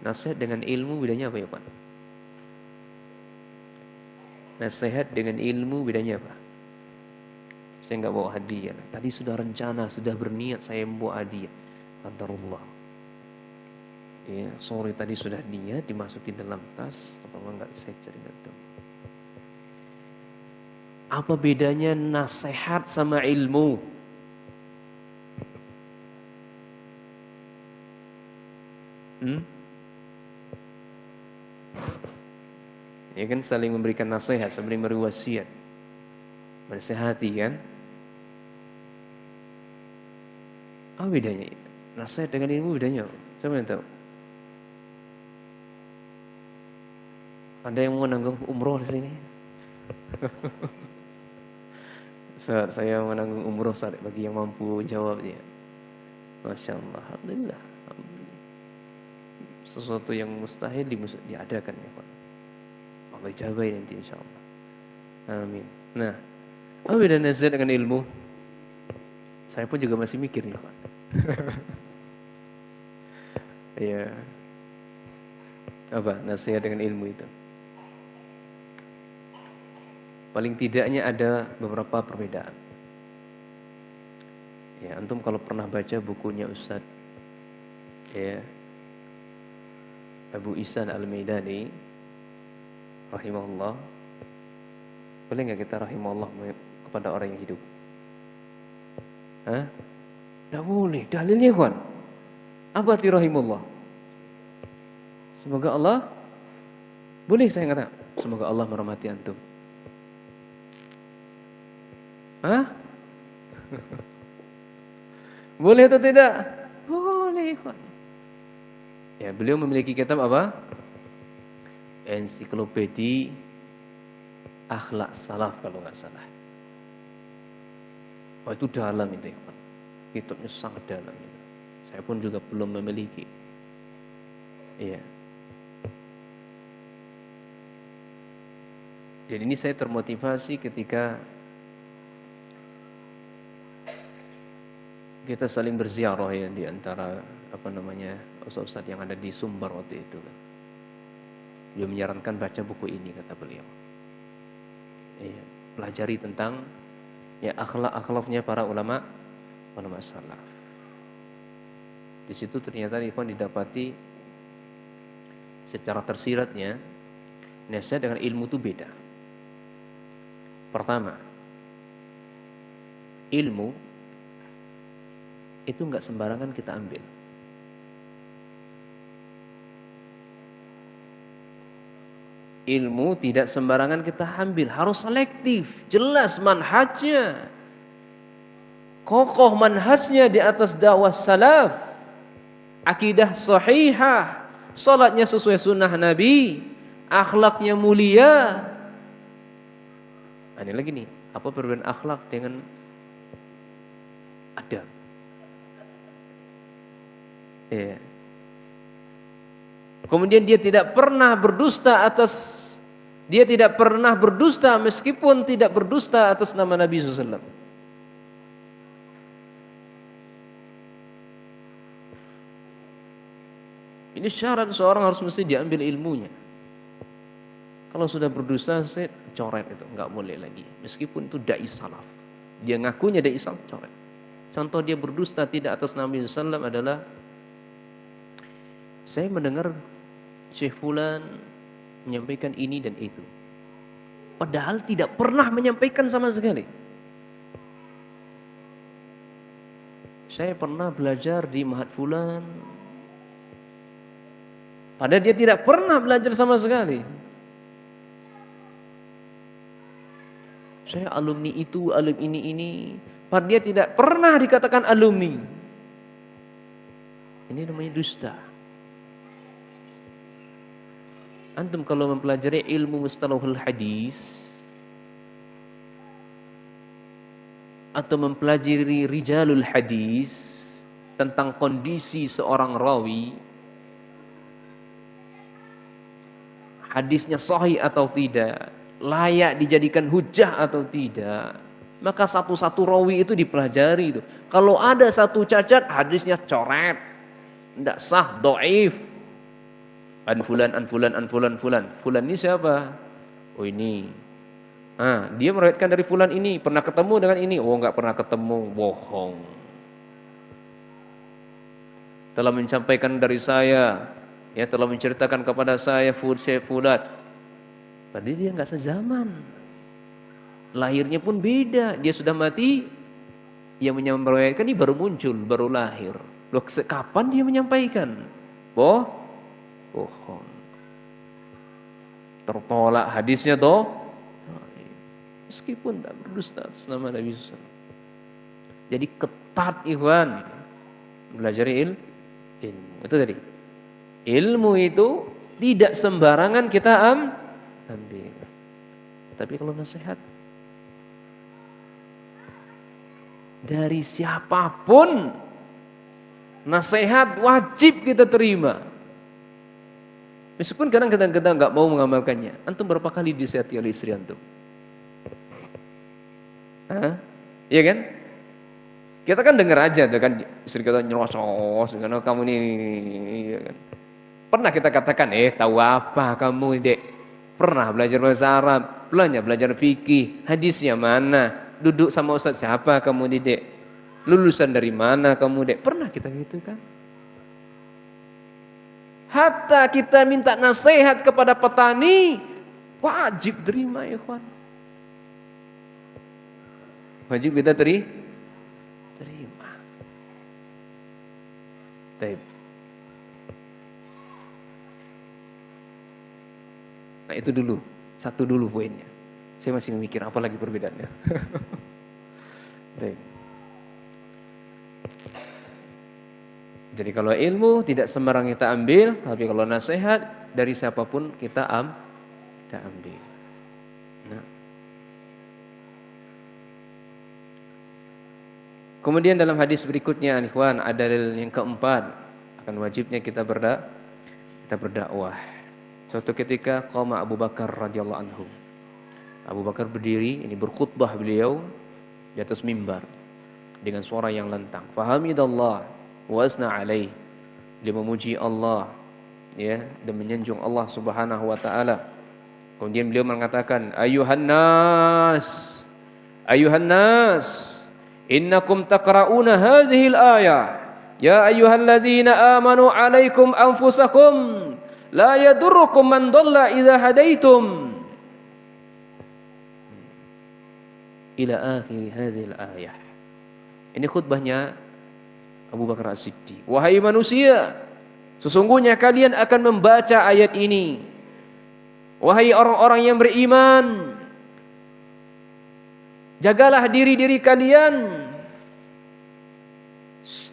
Nasihat dengan ilmu bedanya apa ya Pak? Nasihat dengan ilmu bedanya apa? Saya enggak bawa hadiah. Tadi sudah rencana, sudah berniat saya membawa hadiah. Qadarullah. Ya, sore tadi sudah niat dimasukin dalam tas atau enggak saya cari tahu. Apa bedanya nasihat sama ilmu? Ya kan saling memberikan nasihat, saling memberi wasiat. Menasihati kan? Apa bedanya? Nasihat dengan ilmu bedanya? Siapa yang tahu? Ada yang mau menanggung umroh di sini? Ustaz, saya menanggung umroh Ustaz, bagi yang mampu jawabnya. Masya Allah, Alhamdulillah. Sesuatu yang mustahil diadakan ya Pak. Allah jabai nanti insya Allah. Amin. Nah, apa beda nasihat dengan ilmu? Saya pun juga masih mikir nih Pak. Ya. Apa nasihat dengan ilmu itu? Paling tidaknya ada beberapa perbedaan. Ya, antum kalau pernah baca bukunya Ustaz ya Abu Ihsan Al-Maidani rahimahullah. Boleh enggak kita rahimahullah kepada orang yang hidup? Hah? Enggak boleh. Dalilnya kan? Apa arti rahimahullah? Semoga Allah boleh saya kata, semoga Allah merahmati antum. Hah? Boleh atau tidak? Boleh. Ya, beliau memiliki kitab apa? Ensiklopedia Akhlak Salaf kalau nggak salah. Oh, itu dalam itu ya. Kitabnya sangat dalam itu. Saya pun juga belum memiliki. Iya. Jadi ini saya termotivasi ketika kita saling berziarah ya di antara ustaz-ustaz yang ada di Sumbar waktu itu. Dia menyarankan baca buku ini kata beliau. Iya, pelajari tentang ya akhlak-akhlaknya para ulama salaf. Di situ ternyata ikhwan didapati secara tersiratnya nasihat dengan ilmu itu beda. Pertama, ilmu itu enggak sembarangan kita ambil. Ilmu tidak sembarangan kita ambil, harus selektif, jelas manhajnya. Kokoh manhajnya di atas dakwah salaf. Akidah sahihah, salatnya sesuai sunnah Nabi, akhlaknya mulia. Ini lagi nih, apa perbedaan akhlak dengan adab? Ya. Kemudian dia tidak pernah berdusta meskipun tidak berdusta atas nama Nabi SAW. Ini syarat seorang harus mesti diambil ilmunya. Kalau sudah berdusta, saya coret itu, nggak boleh lagi. Meskipun itu dai salaf, dia ngakunya dai salaf, coret. Contoh dia berdusta tidak atas Nabi SAW adalah, saya mendengar Syekh Fulan menyampaikan ini dan itu. Padahal tidak pernah menyampaikan sama sekali. Saya pernah belajar di Mahat Fulan. Padahal dia tidak pernah belajar sama sekali. Saya alumni itu, alumni ini. Padahal dia tidak pernah dikatakan alumni. Ini namanya dusta. Antum kalau mempelajari ilmu mustalahul hadis atau mempelajari rijalul hadis tentang kondisi seorang rawi, hadisnya sahih atau tidak, layak dijadikan hujjah atau tidak, maka satu-satu rawi itu dipelajari itu. Kalau ada satu cacat, hadisnya coret, tidak sah, dhaif. An fulan. Fulan ini siapa? Oh ini. Dia meriwayatkan dari fulan ini, pernah ketemu dengan ini. Oh, enggak pernah ketemu, bohong. Telah menyampaikan dari saya ya telah menceritakan kepada saya fulan. Padahal dia nggak sezaman. Lahirnya pun beda. Dia sudah mati. Yang menyampaikan ini baru muncul, baru lahir. Loh, kapan dia menyampaikan? Bohong. Tertolak hadisnya toh. Meskipun tak berdusta atas nama Nabi SAW. Jadi ketat ikhwan belajar ilmu. Itu tadi. Ilmu itu tidak sembarangan kita ambil. Tapi kalau nasihat dari siapapun, nasihat wajib kita terima. Meskipun kadang-kadang kita nggak mau mengamalkannya. Antum berapa kali disihati oleh istri antum? Iya kan? Kita kan dengar aja tuh kan, istri kita nyerocos dengan kamu ini, iya kan? Pernah kita katakan, tahu apa kamu, Dek? Pernah belajar bahasa Arab, belajar fikih, hadisnya mana? Duduk sama ustaz siapa kamu, Dek? Lulusan dari mana kamu, Dek? Pernah kita gitu kan? Hatta kita minta nasihat kepada petani, wajib terima, ikhwan. Wajib kita terima. Baik. Nah itu dulu, satu dulu poinnya. Saya masih memikir apa lagi perbedaannya. Baik. Jadi kalau ilmu tidak sembarang kita ambil, tapi kalau nasihat dari siapapun kita ambil. Nah. Kemudian dalam hadis berikutnya, ikhwan, ada yang keempat akan wajibnya kita berdakwah. Suatu ketika qama Abu Bakar radhiyallahu anhu. Abu Bakar berdiri, ini berkhutbah beliau di atas mimbar dengan suara yang lantang. Fahamidallah wa asna alaih. Dia memuji Allah, ya, dan menyanjung Allah Subhanahu wa taala. Kemudian beliau mengatakan, Ayuhan nas, innakum taqra'una hadhil ayah. Ya ayyuhalladzina amanu 'alaikum anfusakum la yadurrukum man dhalla idza hadaitum. Ila akhir hadhil ayah. Ini khutbahnya Abu Bakar As-Siddiq. Wahai manusia, sesungguhnya kalian akan membaca ayat ini. Wahai orang-orang yang beriman, jagalah diri-diri kalian.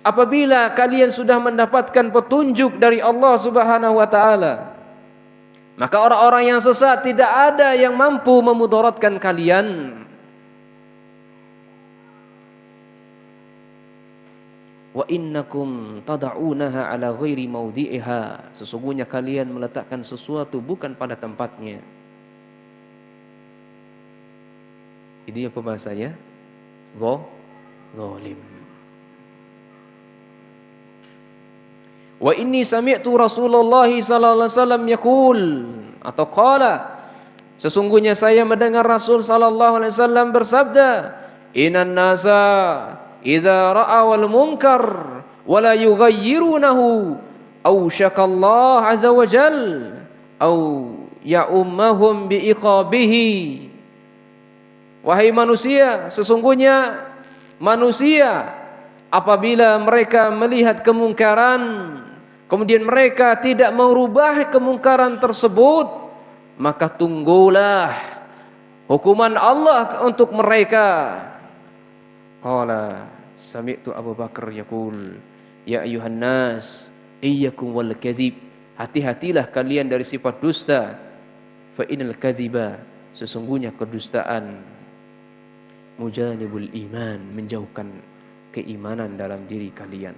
Apabila kalian sudah mendapatkan petunjuk dari Allah Subhanahu wa taala, maka orang-orang yang sesat tidak ada yang mampu memudaratkan kalian. Wa innakum tad'unaha ala ghairi mawdi'iha. Sesungguhnya kalian meletakkan sesuatu bukan pada tempatnya. Ini apa bahasanya? Zalim. Wa inni sami'tu Rasulullah sallallahu alaihi wasallam yaqul, atau qala, sesungguhnya saya mendengar Rasul sallallahu alaihi wasallam bersabda, innan nasa idza ra'awal munkar wa la yughayyirunahu aw syakallahu azza wa jal aw ya'ummahum bi'iqabihi. Wahai manusia, sesungguhnya manusia apabila mereka melihat kemungkaran, kemudian mereka tidak merubah kemungkaran tersebut, maka tunggulah hukuman Allah untuk mereka. Qala sami'tu Abu Bakar yaqul, ya ayuhan nas, iyyakum wal kadzib. Hati-hatilah kalian dari sifat dusta. Fa innal kadziba, sesungguhnya kedustaan, mujanibul iman, menjauhkan keimanan dalam diri kalian.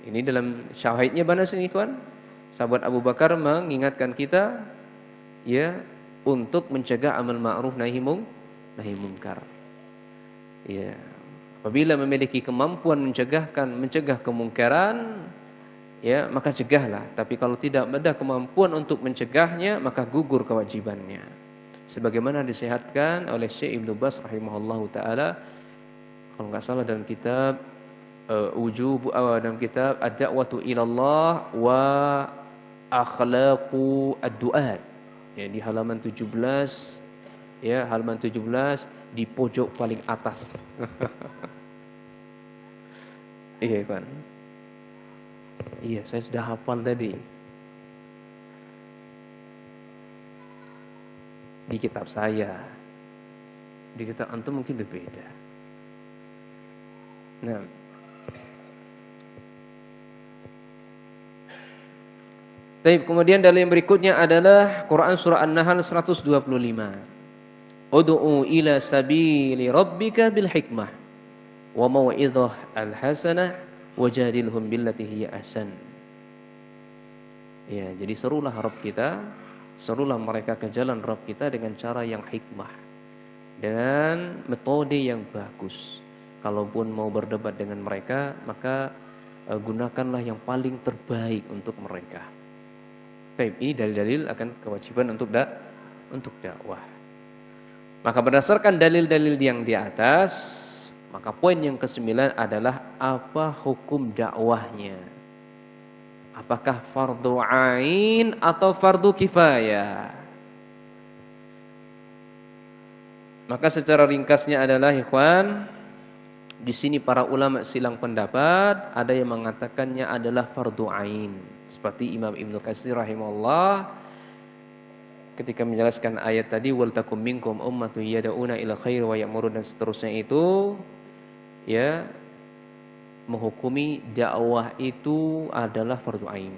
Ini dalam syahidnya mana sini, kawan? Sahabat Abu Bakar mengingatkan kita, ya, untuk mencegah amal ma'ruf nahi munkar. Ya, apabila memiliki kemampuan mencegah kemungkaran, ya, maka cegahlah. Tapi kalau tidak ada kemampuan untuk mencegahnya, maka gugur kewajibannya. Sebagaimana disehatkan oleh Syekh Ibnu Baz rahimahullahu taala, kalau enggak salah dalam kitab dalam kitab Ad-Da'watu Ilallah wa Akhlaqu Ad-Du'at. Ya, di halaman 17, ya, halaman 17 di pojok paling atas. Iya, kan? Iya, saya sudah hafal tadi. Di kitab saya. Di kitab antum mungkin berbeda. Nah, baik, kemudian dalil yang berikutnya adalah Quran surah An-Nahl 125. Ud'u ila sabili rabbika bil hikmah wa mau'izah al-hasanah wajadilhum billati hiya ahsan. Ya, jadi serulah Rabb kita, serulah mereka ke jalan Rabb kita dengan cara yang hikmah, dengan metode yang bagus. Kalaupun mau berdebat dengan mereka, maka gunakanlah yang paling terbaik untuk mereka. Baik, ini dalil-dalil akan kewajiban untuk dakwah. Maka berdasarkan dalil-dalil yang di atas, maka poin yang ke-9 adalah apa hukum dakwahnya? Apakah fardu ain atau fardu kifayah? Maka secara ringkasnya adalah ikhwan, di sini para ulama silang pendapat, ada yang mengatakannya adalah fardu ain. Seperti Imam Ibnu Katsir rahimahullah ketika menjelaskan ayat tadi, wal takum minkum ummatun yad'una ila khair wa ya'murun dan seterusnya itu, ya, menghukumi dakwah itu adalah fardu ain.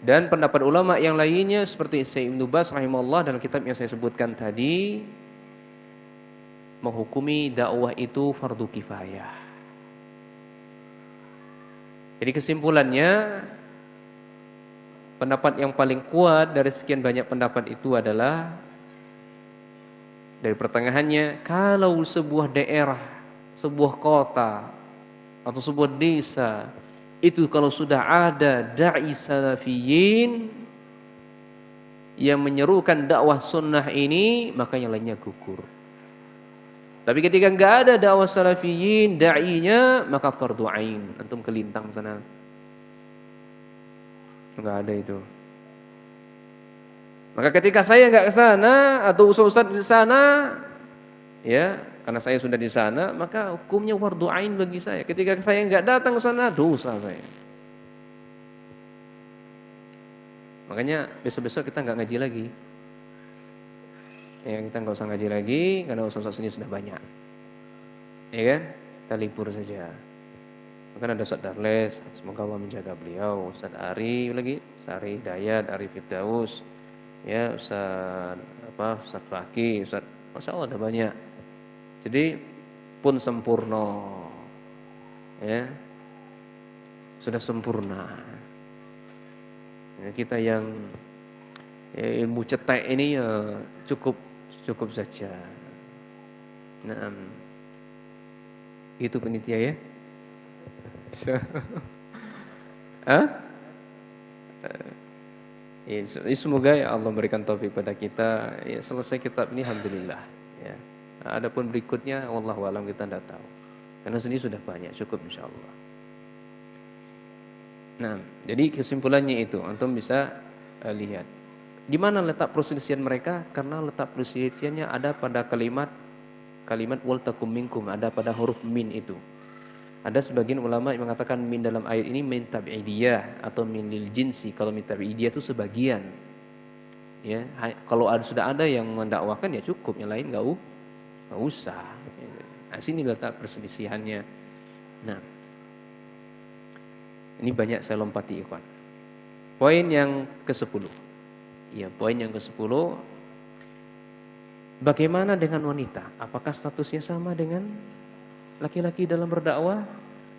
Dan pendapat ulama yang lainnya seperti Syekh Ibnu Baz rahimahullah dalam kitab yang saya sebutkan tadi, menghukumi dakwah itu fardu kifayah. Jadi kesimpulannya, pendapat yang paling kuat dari sekian banyak pendapat itu adalah, dari pertengahannya, kalau sebuah daerah, sebuah kota, atau sebuah desa, itu kalau sudah ada da'i salafiyin yang menyerukan dakwah sunnah ini, maka yang lainnya gugur. Tapi ketika enggak ada dakwah salafiyin, da'inya, maka fardu ain. Antum ke Lintang sana, enggak ada itu. Maka ketika saya enggak ke sana atau ustaz di sana, ya, karena saya sudah di sana, maka hukumnya fardu ain bagi saya. Ketika saya enggak datang ke sana, dosa saya. Makanya besok-besok kita enggak ngaji lagi. Ya, kita enggak usah ngaji lagi karena ustaz-ustaz ini sudah banyak. Ya kan? Kita libur saja. Maka ada Ustaz Darles, semoga Allah menjaga beliau. Ustaz Ari lagi, Sari Hidayat, Ari Firdaus. Ya, Ustaz Fakih, Ustaz, Masya Allah ada banyak. Jadi pun sempurna. Ya. Sudah sempurna. Ya, kita yang ilmu cetek ini ya cukup saja. Nah, itu penitia ya. Ya, semoga ya Allah memberikan taufik pada kita. Ya, selesai kitab ini alhamdulillah. Ya. Adapun berikutnya wallahu alam kita tidak tahu. Karena sini sudah banyak, cukup insyaallah. Nah, jadi kesimpulannya itu, antum bisa lihat di mana letak perselisihan mereka, karena letak perselisihannya ada pada kalimat wal takum minkum, ada pada huruf min itu. Ada sebagian ulama yang mengatakan min dalam ayat ini min tab'idiyah atau min lil jinsi. Kalau min tab'idiyah itu sebagian. Ya, kalau sudah ada yang mendakwakan ya cukup, yang lain enggak usah. Nah, sini letak perselisihannya. Nah, ini banyak saya lompati ikhwan. Poin yang ke-10. Ya, poin yang ke-10. Bagaimana dengan wanita? Apakah statusnya sama dengan laki-laki dalam berdakwah?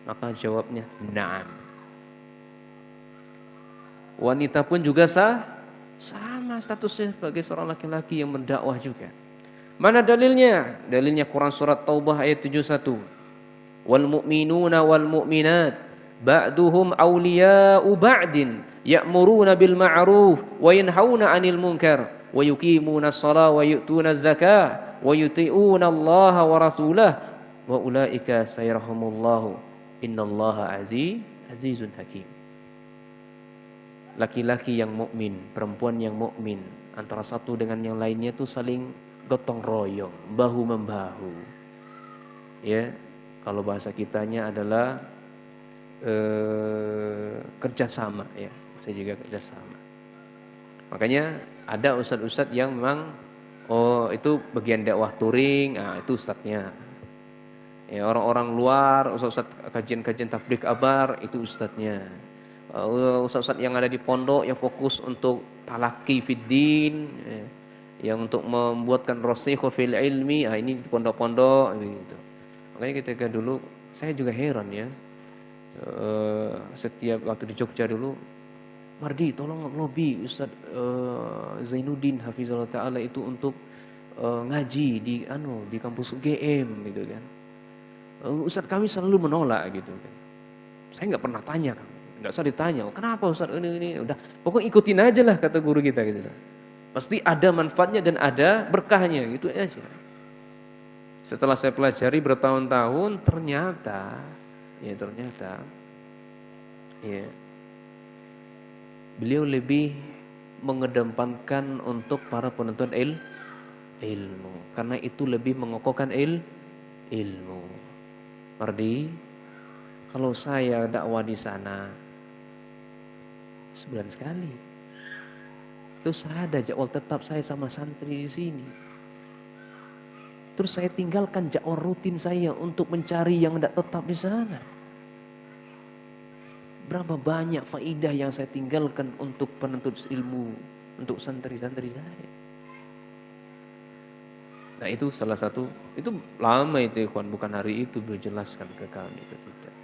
Maka jawabnya na'am. Wanita pun juga sama statusnya sebagai seorang laki-laki yang berdakwah juga. Mana dalilnya? Dalilnya Quran surat Taubah ayat 71. Wal mu'minuna wal mu'minat ba'duhum awliya'u ba'din ya'muruna bil ma'ruf wa yanhauna 'anil munkar wa yuqimuna ash-shalata wa yu'tuna az-zakata wa yuti'una Allah wa rasulahu wa ulaika sayarhamullahu innallaha azizun hakim. Laki-laki yang mukmin, perempuan yang mukmin, antara satu dengan yang lainnya itu saling gotong royong, bahu membahu. Ya, kalau bahasa kitanya adalah kerjasama ya, saya juga kerjasama. Makanya ada ustadz-ustadz yang memang itu bagian dakwah touring, itu ustadznya. Ya, orang-orang luar, ustadz-ustadz kajian-kajian tabligh kabar, itu ustadznya. Ustadz-ustadz yang ada di pondok yang fokus untuk talaqi fiddin, yang untuk membuatkan rasikh fil ilmi, ini di pondok-pondok gitu. Makanya ketika dulu saya juga heran ya, setiap waktu di Jogja dulu, Mardi tolong lobby Ustadz Zainuddin Hafizullah Ta'ala itu untuk ngaji di kampus UGM gitu kan. Ustadz kami selalu menolak gitu kan. Saya nggak pernah tanya kan. Nggak usah ditanya, kenapa Ustaz ini, udah pokoknya ikutin aja lah kata guru kita gitu. Pasti ada manfaatnya dan ada berkahnya gitu aja. Setelah saya pelajari bertahun-tahun ternyata beliau lebih mengedepankan untuk para penuntut ilmu karena itu lebih mengokohkan ilmu. Mardi, kalau saya dakwah di sana sebulan sekali. Terus saya ada jadwal tetap saya sama santri di sini. Terus saya tinggalkan jadwal rutin saya untuk mencari yang tidak tetap di sana. Berapa banyak faidah yang saya tinggalkan untuk penuntut ilmu, untuk santri-santri saya. Nah itu salah satu, itu lama itu ikhwan, bukan hari itu beliau jelaskan ke kami itu tidak.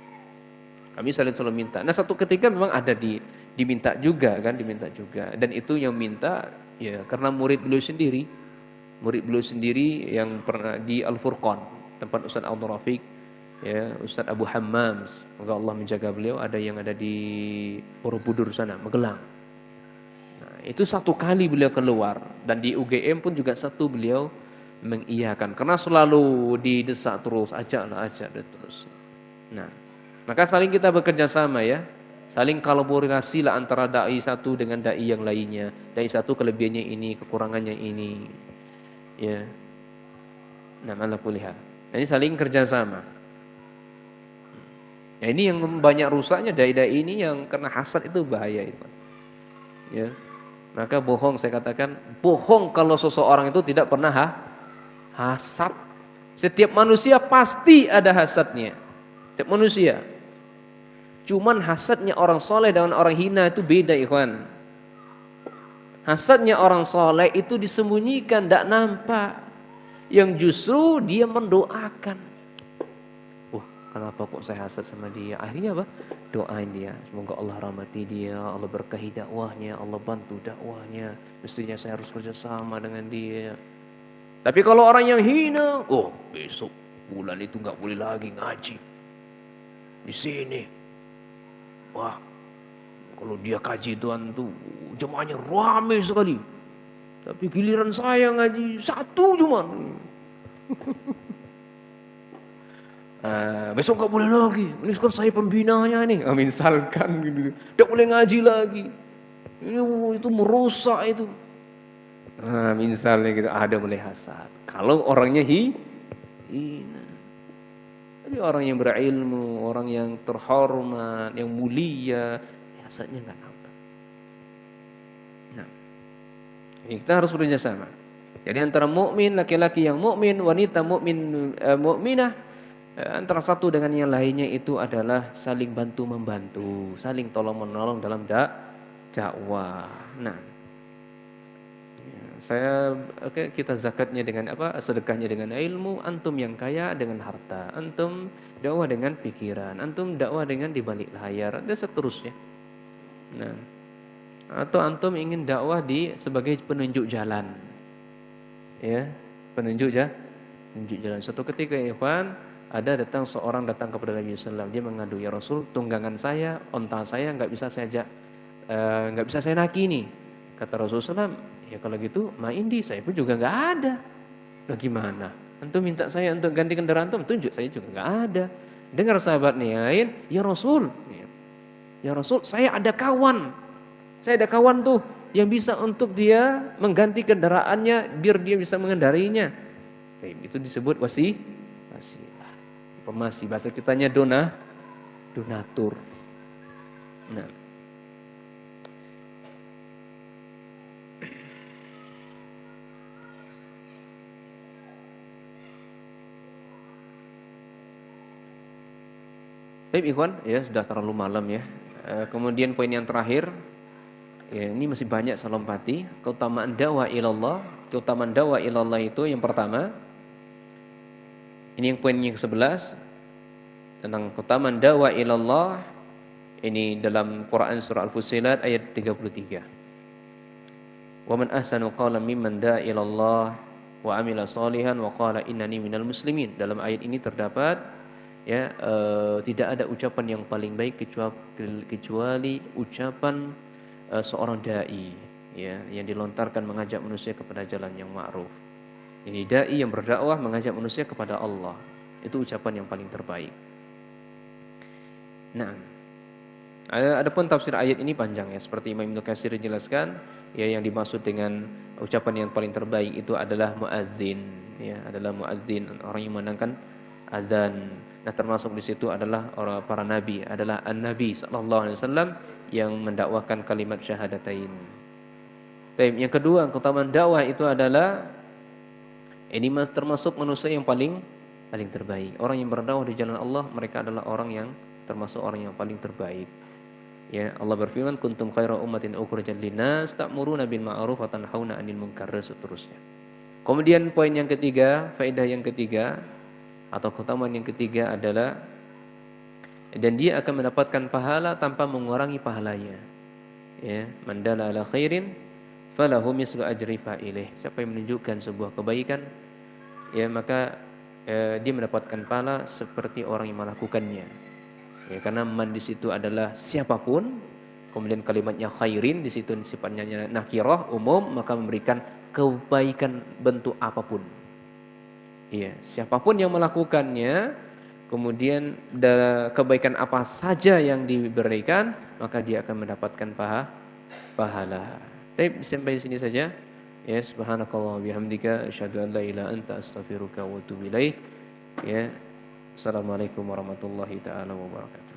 Kami selalu minta. Nah satu ketika memang ada diminta juga kan, dan itu yang minta ya karena murid beliau sendiri yang pernah di Al-Furqan, tempat Ustaz Abdul Rafiq, ya Ustaz Abu Hammam, semoga Allah menjaga beliau, ada yang ada di Borobudur sana, Magelang. Nah, itu satu kali beliau keluar dan di UGM pun juga satu beliau mengiyakan karena selalu didesak terus, ajak terus. Nah, maka saling kita bekerja sama ya. Saling kolaborasi lah antara dai satu dengan dai yang lainnya. Dai satu kelebihannya ini, kekurangannya ini. Ya. Nah, ala kulli hal. Ini saling kerja sama. Ya, ini yang banyak rusaknya dai-dai ini yang kena hasad itu bahaya itu. Ya. Maka bohong saya katakan, bohong kalau seseorang itu tidak pernah hasad. Setiap manusia pasti ada hasadnya. Setiap manusia. Cuman hasadnya orang soleh dengan orang hina itu beda ikhwan. Hasadnya orang soleh itu disembunyikan, tidak nampak. Yang justru dia mendoakan. Wah, kenapa kok saya hasad sama dia? Akhirnya apa? Doain dia. Semoga Allah rahmati dia, Allah berkahi dakwahnya, Allah bantu dakwahnya. Mestinya saya harus kerja sama dengan dia. Tapi kalau orang yang hina, besok bulan itu nggak boleh lagi ngaji di sini. Wah, kalau dia kaji Tuhan tuh jemaahnya ramai sekali. Tapi giliran saya ngaji satu cuma. Besok nggak boleh lagi. Ini kan saya pembinanya nih. Misalkan gitu. Tidak boleh ngaji lagi. Itu merusak itu. Misalnya gitu ada mulai hasad. Kalau orangnya hina. Tapi orang yang berilmu, orang yang terhormat, yang mulia, hasadnya nggak nampak. Nah, ini kita harus bekerja sama. Jadi antara mukmin, laki-laki yang mukmin, wanita mukminah, antara satu dengan yang lainnya itu adalah saling bantu membantu, saling tolong menolong dalam dakwah. Nah. Kita zakatnya dengan apa? Sedekahnya dengan ilmu, antum yang kaya dengan harta, antum dakwah dengan pikiran, antum dakwah dengan di balik layar, dan seterusnya. Nah, atau antum ingin dakwah sebagai penunjuk jalan. Ya, penunjuk jalan. Suatu ketika ikhwan, seorang datang kepada Nabi sallallahu alaihi wasallam, dia mengadu, "Ya Rasul, tunggangan saya, onta saya enggak bisa saya naki nih." Kata Rasulullah SAW, ya kalau gitu, ma'indi saya pun juga nggak ada. Nah gimana? Antum minta saya untuk ganti kendaraan antum, tunjuk saya juga enggak ada. Dengar sahabat nih lain, ya Rasul. Ya Rasul, saya ada kawan. Saya ada kawan tuh yang bisa untuk dia mengganti kendaraannya biar dia bisa mengendarinya. Itu disebut wasilah. Informasi bahasa kitanya donatur. Nah. Baik ikhwan, ya sudah terlalu malam ya. Kemudian poin yang terakhir, ya ini masih banyak saya lompati. Keutamaan dakwah ilallah. Keutamaan dakwah ilallah itu yang pertama, ini yang poin yang ke-11 tentang keutamaan dakwah ilallah. Ini dalam Quran surah Al-Fussilat ayat 33. Wa man ahsanu qawlan mimman da'a ilallah wa amila shalihan wa qala innani minal muslimin. Dalam ayat ini terdapat tidak ada ucapan yang paling baik kecuali ucapan seorang dai ya yang dilontarkan mengajak manusia kepada jalan yang ma'ruf. Ini dai yang berdakwah mengajak manusia kepada Allah. Itu ucapan yang paling terbaik. Nah, adapun tafsir ayat ini panjang ya, seperti Imam Ibnu Katsir jelaskan, ya yang dimaksud dengan ucapan yang paling terbaik itu adalah muazzin, ya, adalah muazzin, orang yang menandangkan azan. Nah, termasuk di situ adalah para nabi, adalah an-nabi sallallahu alaihi wasallam yang mendakwakan kalimat syahadatain. Baik, yang kedua, keutamaan dakwah itu adalah ini termasuk manusia yang paling terbaik. Orang yang berdakwah di jalan Allah, mereka adalah orang yang termasuk orang yang paling terbaik. Ya, Allah berfirman, "Kuntum khaira ummatin ukhrijat linnas ta'muruna bil ma'ruf wa tanhauna 'anil munkar," seterusnya. Kemudian poin yang ketiga, faedah yang ketiga atau keutamaan yang ketiga adalah dan dia akan mendapatkan pahala tanpa mengurangi pahalanya. Ya, man dalla ala khairin falahu mislu ajri fa'ilih. Siapa yang menunjukkan sebuah kebaikan, ya maka dia mendapatkan pahala seperti orang yang melakukannya. Ya, karena man di situ adalah siapapun, kemudian kalimatnya khairin di situ sifatnya nakirah, umum, maka memberikan kebaikan bentuk apapun. Iya, siapapun yang melakukannya, kemudian kebaikan apa saja yang diberikan, maka dia akan mendapatkan pahala. Baik, sampai sini saja. Ya, subhanakallah bihamdika asyhadu an la ilaha anta astaghfiruka wa atubu ilaik. Ya. Assalamualaikum warahmatullahi taala wabarakatuh.